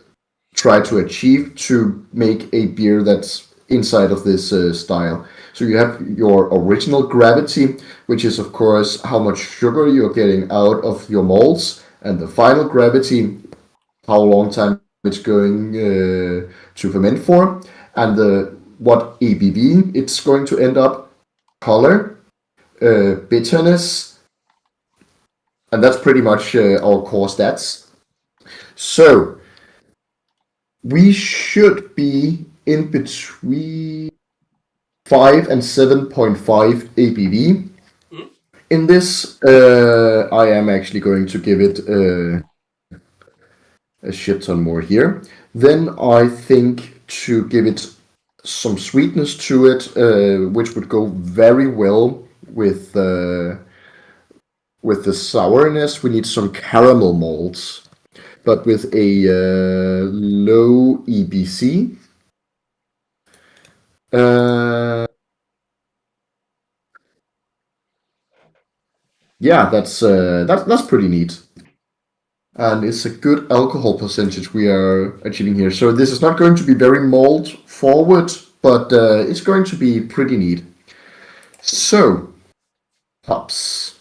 try to achieve to make a beer that's inside of this style. So you have your original gravity, which is of course how much sugar you're getting out of your malts, and the final gravity, how long time it's going to ferment for, and the what ABV it's going to end up, color, bitterness, and that's pretty much our core stats. So we should be in between 5 and 7.5 ABV. Mm? In this, I am actually going to give it a shit ton more here. Then I think to give it some sweetness to it, which would go very well with the sourness, we need some caramel malts, but with a low EBC. Uh, yeah, that's pretty neat, and it's a good alcohol percentage we are achieving here. So this is not going to be very malt forward, but it's going to be pretty neat. So hops,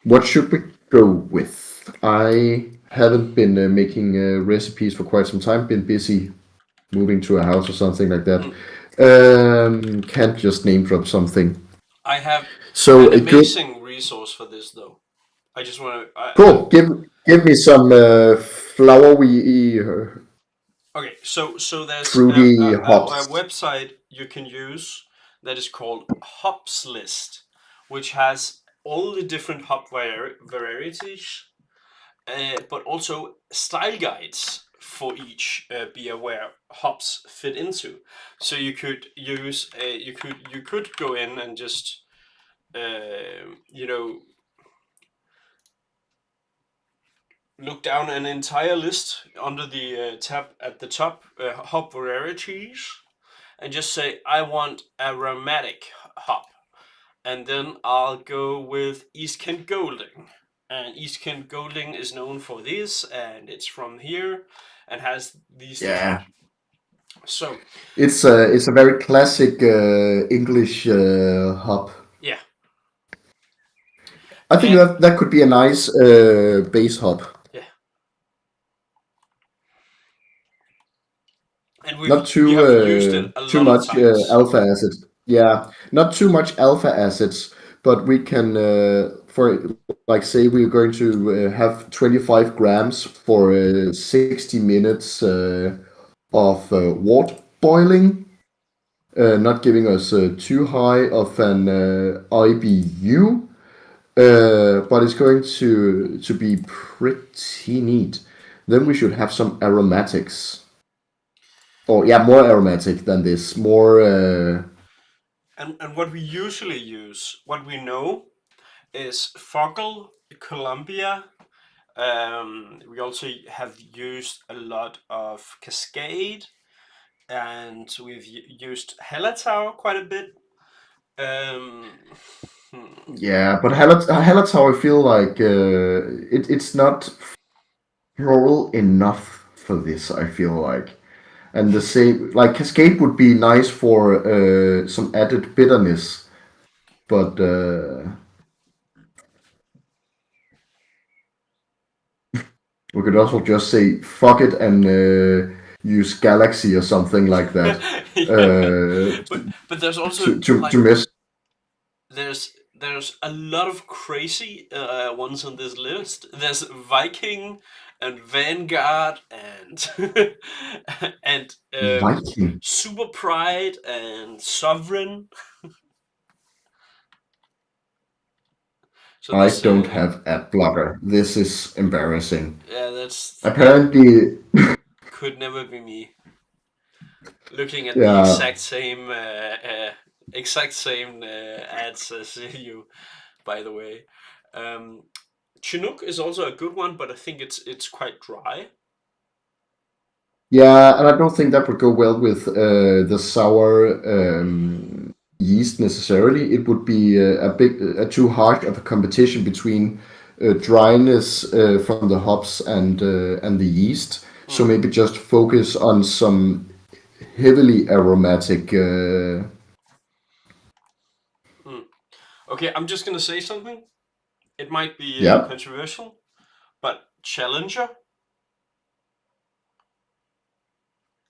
what should we go with? I haven't been making recipes for quite some time. Been busy moving to a house or something like that. Mm. Can't just name drop something. I have So an a good amazing resource for this, though. I just want to. cool. Give me some flowery, Okay, so there's fruity a hops. website you can use that is called Hops List, which has all the different hop varieties, but also style guides for each beer where hops fit into. So you could go in and just you know, look down an entire list under the tab at the top, hop varieties, and just say I want aromatic hop, and then I'll go with East Kent Golding. And East Kent Golding is known for this, and it's from here, and has these different. Yeah, So it's a very classic English hop. yeah, I think and that could be a nice base hop. yeah, and Not we too have used it a too lot of much times. alpha acid. Yeah, not too much alpha acids, but we can for like say we're going to have 25 grams for 60 minutes of water boiling, not giving us too high of an IBU, but it's going to be pretty neat. Then we should have some aromatics. Oh yeah, more aromatic than this. More And what we usually use, what we know, is Foggle, Columbia. We also have used a lot of Cascade, and we've used Hallertau quite a bit. Um, hmm. yeah, but Hallertau, I feel like it's not floral enough for this. I feel like, and the same like Cascade would be nice for some added bitterness, but we could also just say fuck it and use Galaxy or something like that Yeah, to, but there's also to like miss. there's a lot of crazy ones on this list. There's Viking and Vanguard and and Viking. Super Pride and Sovereign. So I this don't have ad blocker. This is embarrassing. yeah, that Apparently, could never be me. Looking at the yeah, exact same ads as you, by the way. Um, Chinook is also a good one, but I think it's quite dry. yeah, and I don't think that would go well with the sour yeast necessarily. It would be too harsh of a competition between dryness from the hops and the yeast. So Hmm. maybe just focus on some heavily aromatic. Hmm. Okay, I'm just gonna say something. It might be Yeah, controversial, but Challenger.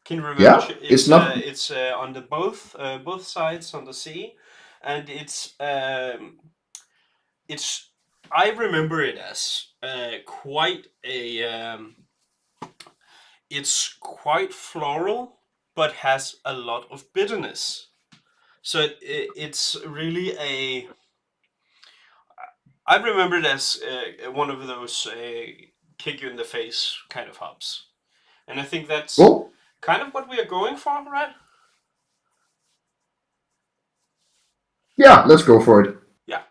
Can you remember? yeah. It's not. It's on the both sides on the sea, and it's I remember it as quite a it's quite floral, but has a lot of bitterness. So it's really a I remember it as one of those kick you in the face kind of hops, and I think that's Well, kind of what we are going for, right? yeah. Let's go for it. Yeah.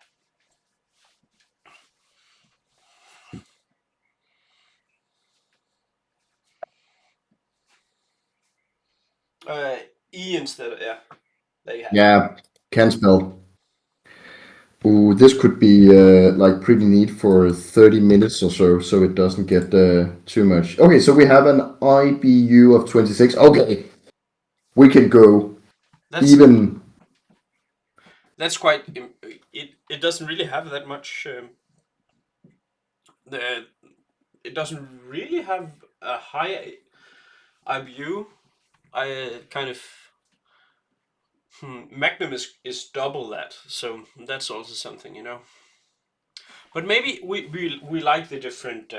Uh, E instead of yeah. There you have it. Yeah, can spell. Ooh, this could be like pretty neat for 30 minutes or so, so it doesn't get too much. Okay, so we have an IBU of 26. Okay, we can go That's even. that's quite. It doesn't really have that much. The it doesn't really have a high IBU. I kind of Magnum is double that, so that's also something, you know. But maybe we like the different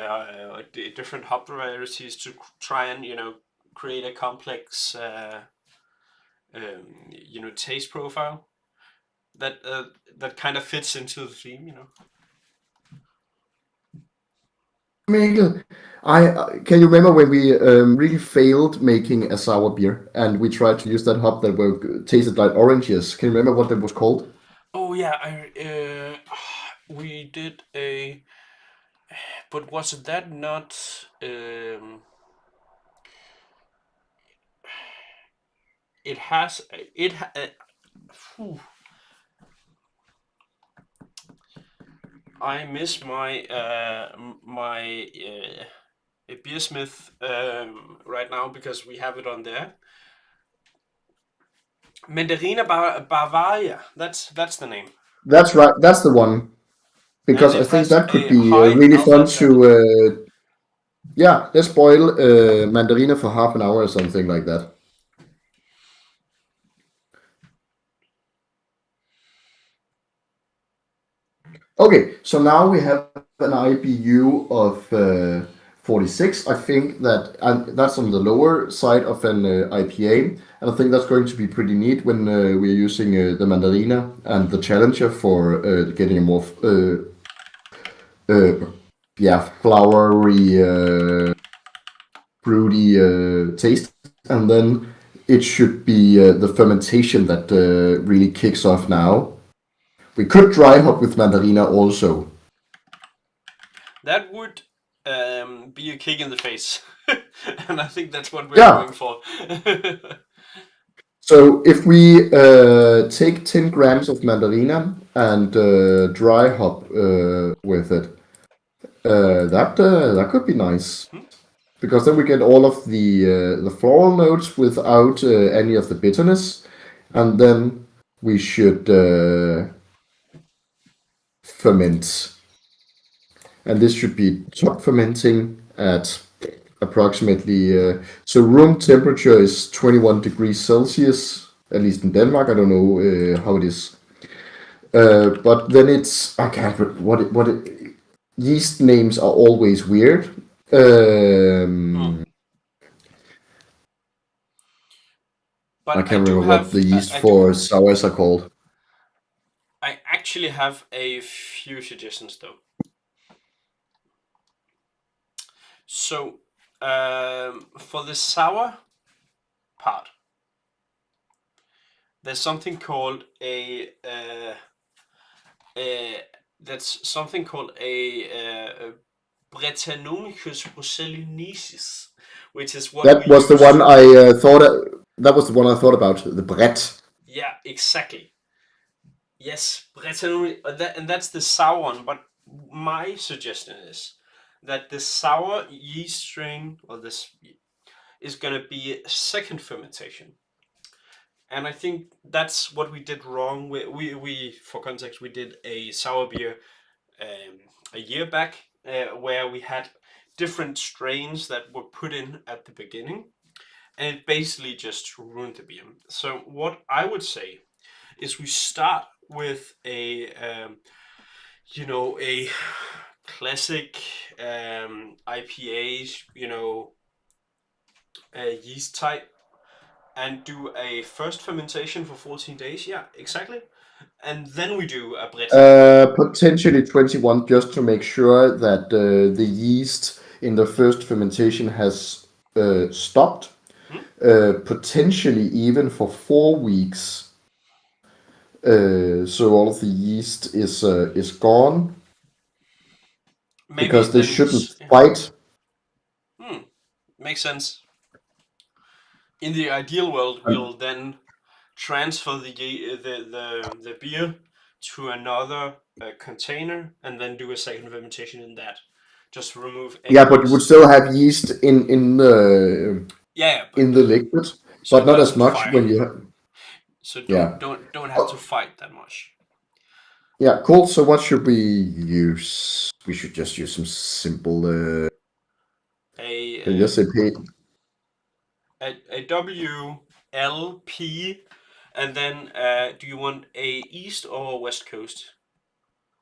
hop varieties to try and create a complex taste profile that that kind of fits into the theme, you know. Mikkel, can you remember when we really failed making a sour beer and we tried to use that hop that were tasted like oranges? Can you remember what that was called? Oh yeah, we did a, but was that not? It has it. Phew, I miss my beersmith right now because we have it on there. Mandarina Bavaria. That's the name, That's right, that's the one. and Because I it think has that could a be high really alpha fun tannin. to yeah, let's boil mandarina for half an hour or something like that. Okay, so now we have an IBU of 46. I think that that's on the lower side of an IPA, and I think that's going to be pretty neat when we're using the mandarina and the challenger for getting a more uh, yeah, flowery, fruity taste, and then it should be the fermentation that really kicks off now. We could dry hop with mandarina also. That would be a kick in the face, and I think that's what we're Yeah. going for. So if we take 10 grams of mandarina and dry hop with it, that could be nice Hmm? because then we get all of the floral notes without any of the bitterness, and then we should ferment. And this should be top fermenting at approximately so room temperature is 21 degrees Celsius, at least in Denmark. I don't know how it is, but then it's I can't yeast names are always weird. Um, I But I can't do remember what the have, yeast for sours are called. I actually have a few suggestions though. So, for the sour part, there's something called a that's something called a Brettanomyces brucellosis, which is what we That was the use one to. I thought. That was the one I thought about. The Brett. Yeah, exactly. Yes, Brettanomyces, and that's the sour one. But my suggestion is that the sour yeast strain, or this, is gonna be a second fermentation. And I think that's what we did wrong. We for context, we did a sour beer a year back, where we had different strains that were put in at the beginning, and it basically just ruined the beer. So what I would say is we start with a classic IPA, yeast type, and do a first fermentation for 14 days. Yeah, exactly. And then we do a Brettanomyces. Potentially 21, just to make sure that the yeast in the first fermentation has stopped. Hmm? Potentially even for 4 weeks. So all of the yeast is gone Maybe because they then. shouldn't fight. Hmm, makes sense. In the ideal world, we'll then transfer the beer to another container and then do a second fermentation in that. Just to remove any Yeah, but you would yeast. still have yeast Yeah, yeah, in but the liquid, so but it not as doesn't much fire. when you have. So don't Yeah. don't don't have to Oh, fight that much. yeah, cool. So what should we use? We should just use some simple. Can you A just say a W L P, and then do you want a East or West Coast?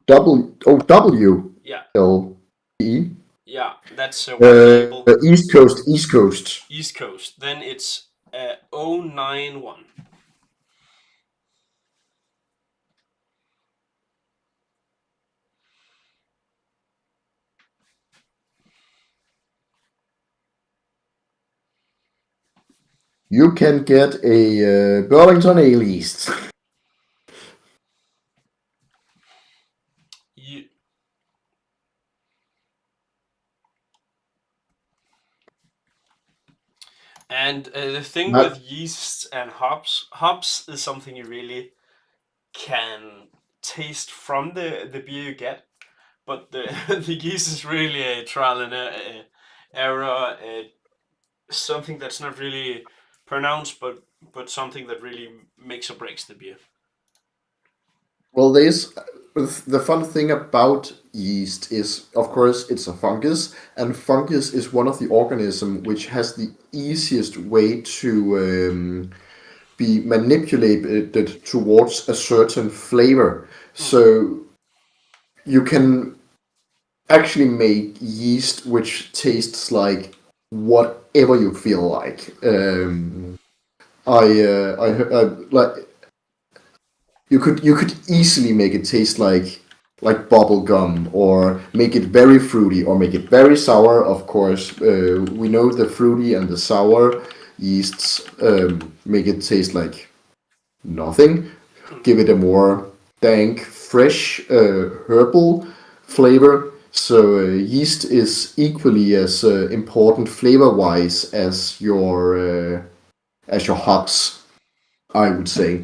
W Yeah, L E? yeah, that's one label. East Coast, East Coast. East Coast. Then it's 091. You can get a Burlington Ale East. You, and the thing with That, yeasts and hops is something you really can taste from the beer you get. But the the yeast is really a trial and error, something that's not really pronounced, but something that really makes or breaks the beer. well, there's the fun thing about yeast is, of course, it's a fungus, and fungus is one of the organism which has the easiest way to be manipulated towards a certain flavor. Hmm. So you can actually make yeast which tastes like whatever you feel like. I like you could easily make it taste like bubble gum, or make it very fruity, or make it very sour. Of course, we know the fruity and the sour yeasts make it taste like nothing. Hmm. Give it a more dank, fresh, herbal flavor. So yeast is equally as important flavor-wise as your hops, I would say.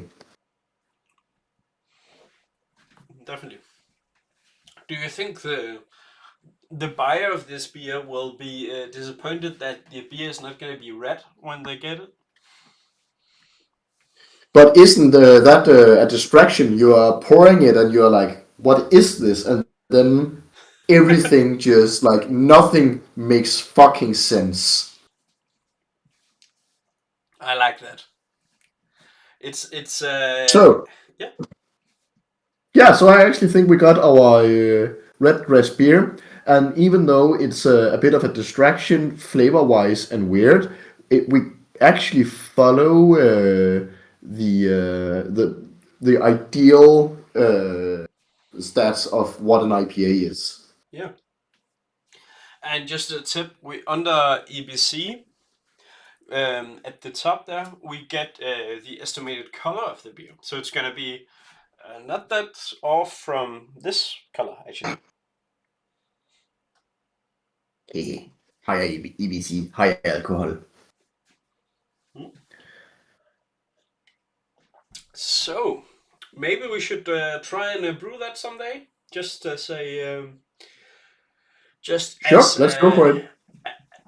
Definitely. Do you think the buyer of this beer will be disappointed that the beer is not going to be red when they get it? But isn't that a distraction? You are pouring it and you are like, what is this? And then everything just like nothing makes fucking sense. I like that. It's So, yeah. yeah, so I actually think we got our red dress beer. And even though it's a bit of a distraction flavor-wise and weird, we actually follow the ideal stats of what an IPA is. Yeah. And just a tip, we under EBC, at the top there, we get the estimated color of the beer. So it's gonna be not that off from this color actually. Higher EBC, higher alcohol. So maybe we should try and brew that someday. Just as a just Sure, as let's go for it.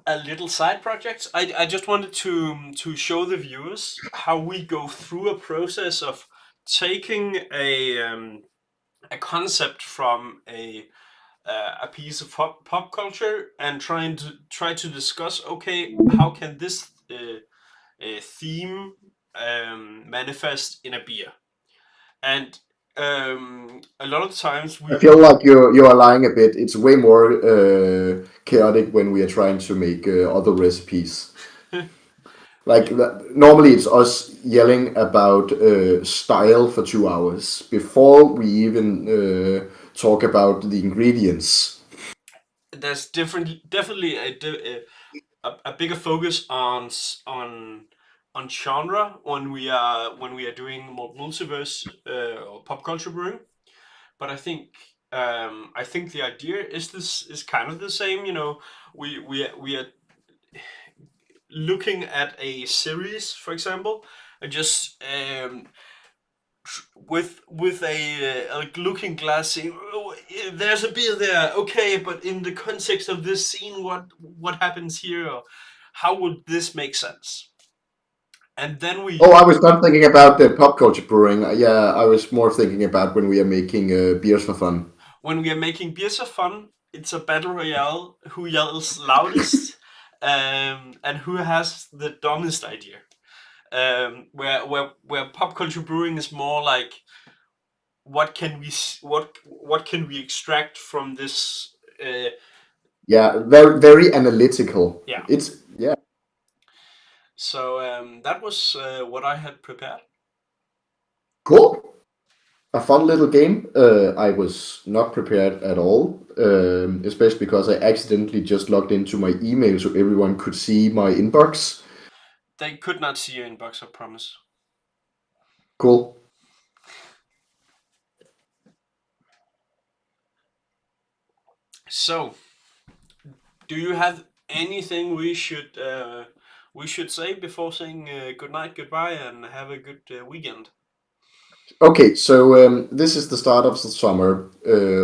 a little side project. I just wanted to show the viewers how we go through a process of taking a concept from a piece of pop culture and try to discuss, okay, how can this theme manifest in a beer. And a lot of times I we feel like you're lying a bit. It's way more chaotic when we are trying to make other recipes. Like normally, it's us yelling about style for 2 hours before we even talk about the ingredients. there's definitely a bigger focus on genre when we are doing Malt Multiverse or pop culture brewing. But I think the idea is kind of the same. You know, we are looking at a series, for example, and just with a looking glass, saying, oh, there's a beer there, okay, but in the context of this scene, what happens here? Or how would this make sense? And then Oh, we I was not thinking about the pop culture brewing. Yeah, I was more thinking about when we are making beers for fun. when we are making beers for fun, it's a battle royale. Who yells loudest, and who has the dumbest idea. Where pop culture brewing is more like what can we extract from this? Yeah, very very analytical. Yeah. It's yeah. So that was what I had prepared. Cool. A fun little game. I was not prepared at all, especially because I accidentally just logged into my email so everyone could see my inbox. They could not see your inbox, I promise. Cool. So, do you have anything we should say before saying good night, goodbye, and have a good weekend? Okay, so this is the start of the summer.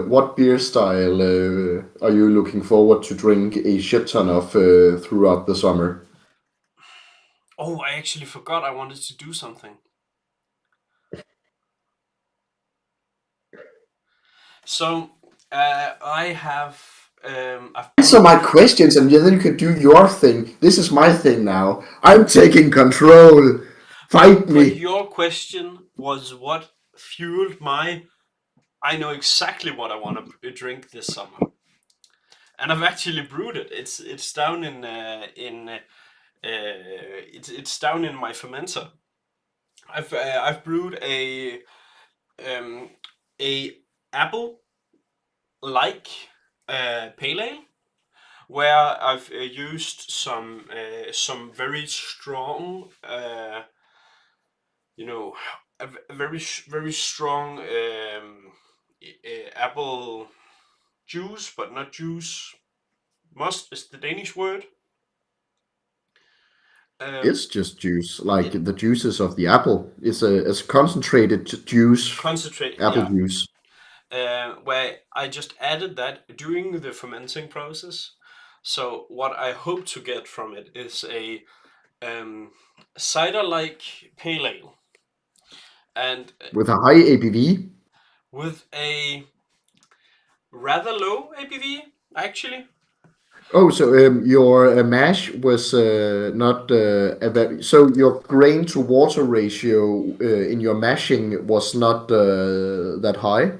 What beer style are you looking forward to drink a shit ton of throughout the summer? Oh, I actually forgot I wanted to do something. So, I have I've Answer brewed. my questions and then you can do your thing. This is my thing now. I'm taking control. Fight But me. your question was what fueled my. I know exactly what I want to drink this summer, and I've actually brewed it. It's down it's down in my fermenter. I've brewed um, a apple like pale ale where I've used some very strong you know a very strong apple juice, but not juice. Must is the Danish word. Um, It's just juice, like it the juices of the apple. It's concentrated juice, concentrate, apple yeah. juice. Where I just added that during the fermenting process. So what I hope to get from it is a cider-like pale ale, and With a high ABV. with a rather low ABV actually. Oh, so your mash was not so your grain to water ratio in your mashing was not that high.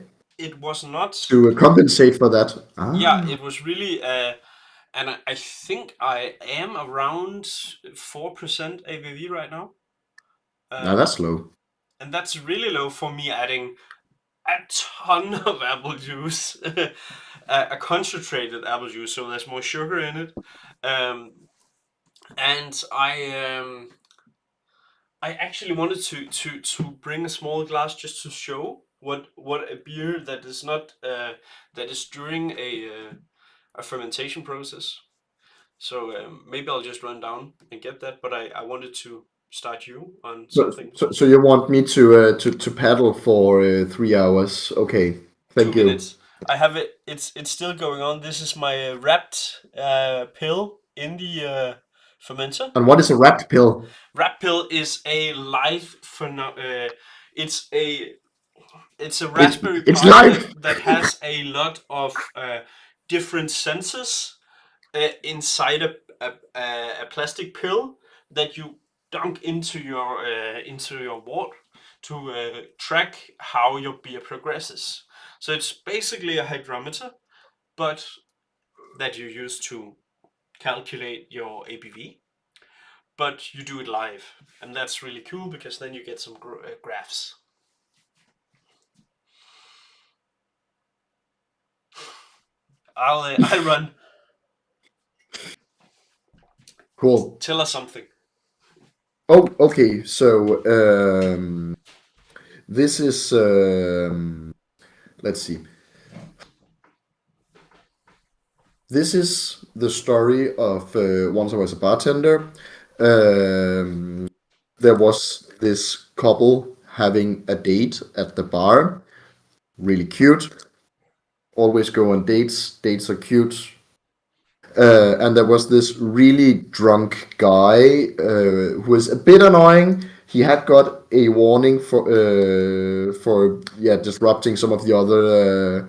it was not. to compensate for that. Yeah, Ah, it was really. And I think I am around 4% ABV right now. now Um, that's low. and that's really low for me adding a ton of apple juice, a concentrated apple juice, so there's more sugar in it. Um, and I actually wanted to bring a small glass just to show what a beer that is not that is during a fermentation process. So maybe I'll just run down and get that. But I wanted to start you on So, something. so you want me to paddle for 3 hours? Okay, Two thank you. minutes. I have it. It's still going on. This is my wrapped pill in the fermenter. And what is a wrapped pill? Wrap pill is a live it's a it's a It's Raspberry it's Pi live. that has a lot of different sensors inside a plastic pill that you dunk into your wort to track how your beer progresses. So it's basically a hydrometer, but that you use to calculate your ABV, but you do it live, and that's really cool because then you get some graphs. I'll run. Cool. Tell us something. Oh, okay. So this is let's see. This is the story of once I was a bartender. Um, there was this couple having a date at the bar. Really cute. Always go on dates. Dates are cute. And there was this really drunk guy who was a bit annoying. He had got a warning for yeah disrupting some of the other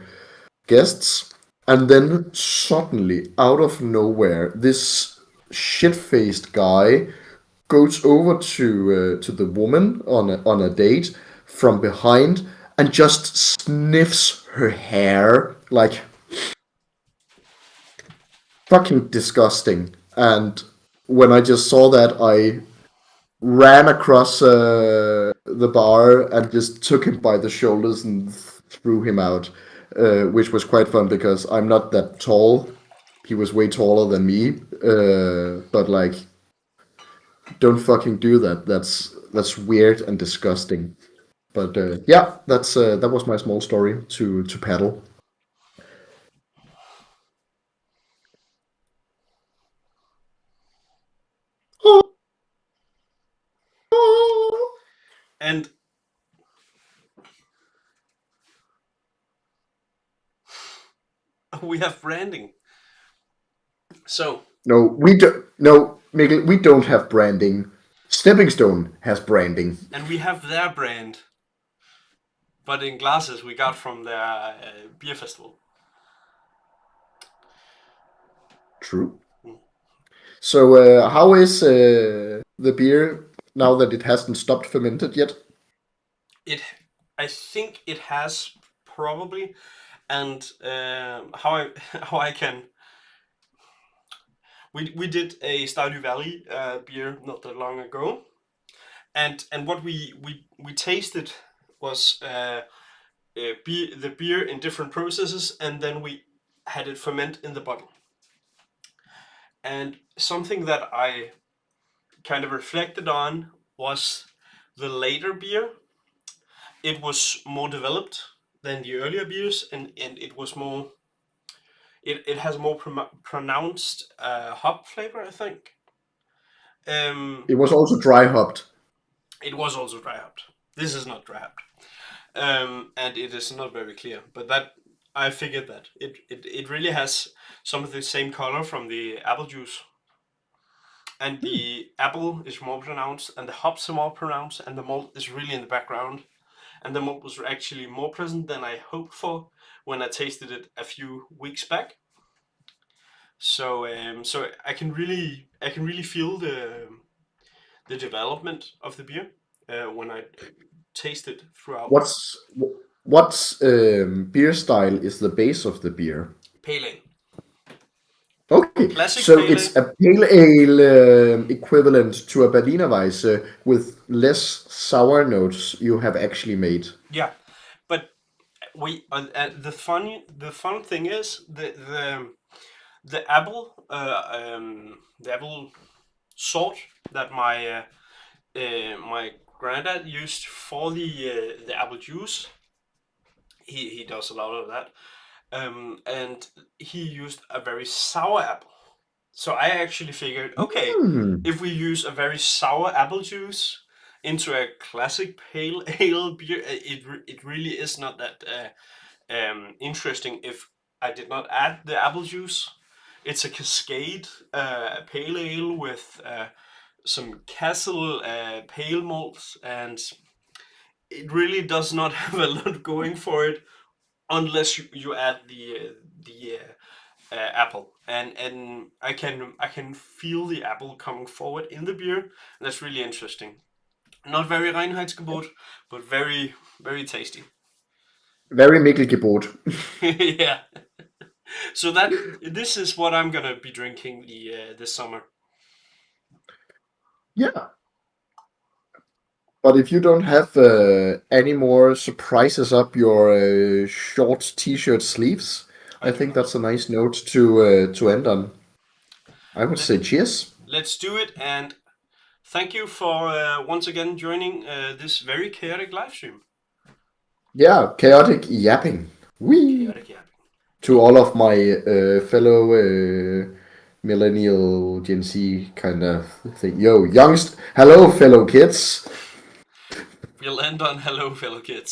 guests, and then suddenly out of nowhere, this shit-faced guy goes over to the woman on a date from behind and just sniffs her hair like fucking disgusting. And when I just saw that, I ran across the bar and just took him by the shoulders and threw him out, which was quite fun because I'm not that tall. He was way taller than me, but like, don't fucking do that. That's weird and disgusting. But yeah, that was my small story to paddle. And we have branding. So, No, we don't. No, Mikkel, we don't have branding. Stepping Stone has branding. and we have their brand, but in glasses we got from their beer festival. True. So, how is the beer now that it hasn't stopped fermented yet? It, I think it has probably, and how I how I can. We did a Stardew Valley beer not that long ago, and what we tasted was the beer in different processes, and then we had it ferment in the bottle. And something that I kind of reflected on was the later beer. It was more developed than the earlier beers, and it was more. It has more pronounced hop flavor, I think. Um, It was also dry hopped. it was also dry hopped. This is not dry hopped. And it is not very clear. But that I figured that it really has some of the same color from the apple juice, and the apple is more pronounced, and the hops are more pronounced, and the malt is really in the background. And the malt was actually more present than I hoped for when I tasted it a few weeks back. So I can really feel the development of the beer when I taste it throughout. What's What beer style is the base of the beer? Pale ale. Okay, Classic so pale it's ale. a pale ale equivalent to a Berliner Weisse with less sour notes you have actually made. Yeah, but the fun thing is the apple salt that my granddad used for the apple juice. He does a lot of that, and he used a very sour apple. So I actually figured, okay, Hmm. if we use a very sour apple juice into a classic pale ale beer, it really is not that interesting if I did not add the apple juice. It's a Cascade pale ale with some Castle pale malts, and it really does not have a lot going for it unless you add the apple, and I can feel the apple coming forward in the beer. And that's really interesting. Not very Reinheitsgebot, but very tasty. Very Mikkelgebot. Yeah. So that this is what I'm gonna be drinking this summer. Yeah, but if you don't have any more surprises up your short t-shirt sleeves, I I do think not. that's a nice note to end on. I would Let, say cheers. let's do it, and thank you for once again joining this very chaotic live stream. Yeah, chaotic yapping. Whee! Chaotic yapping. To all of my fellow millennial Gen Z kind of thing. Yo, hello, fellow kids. We'll end on hello, fellow kids.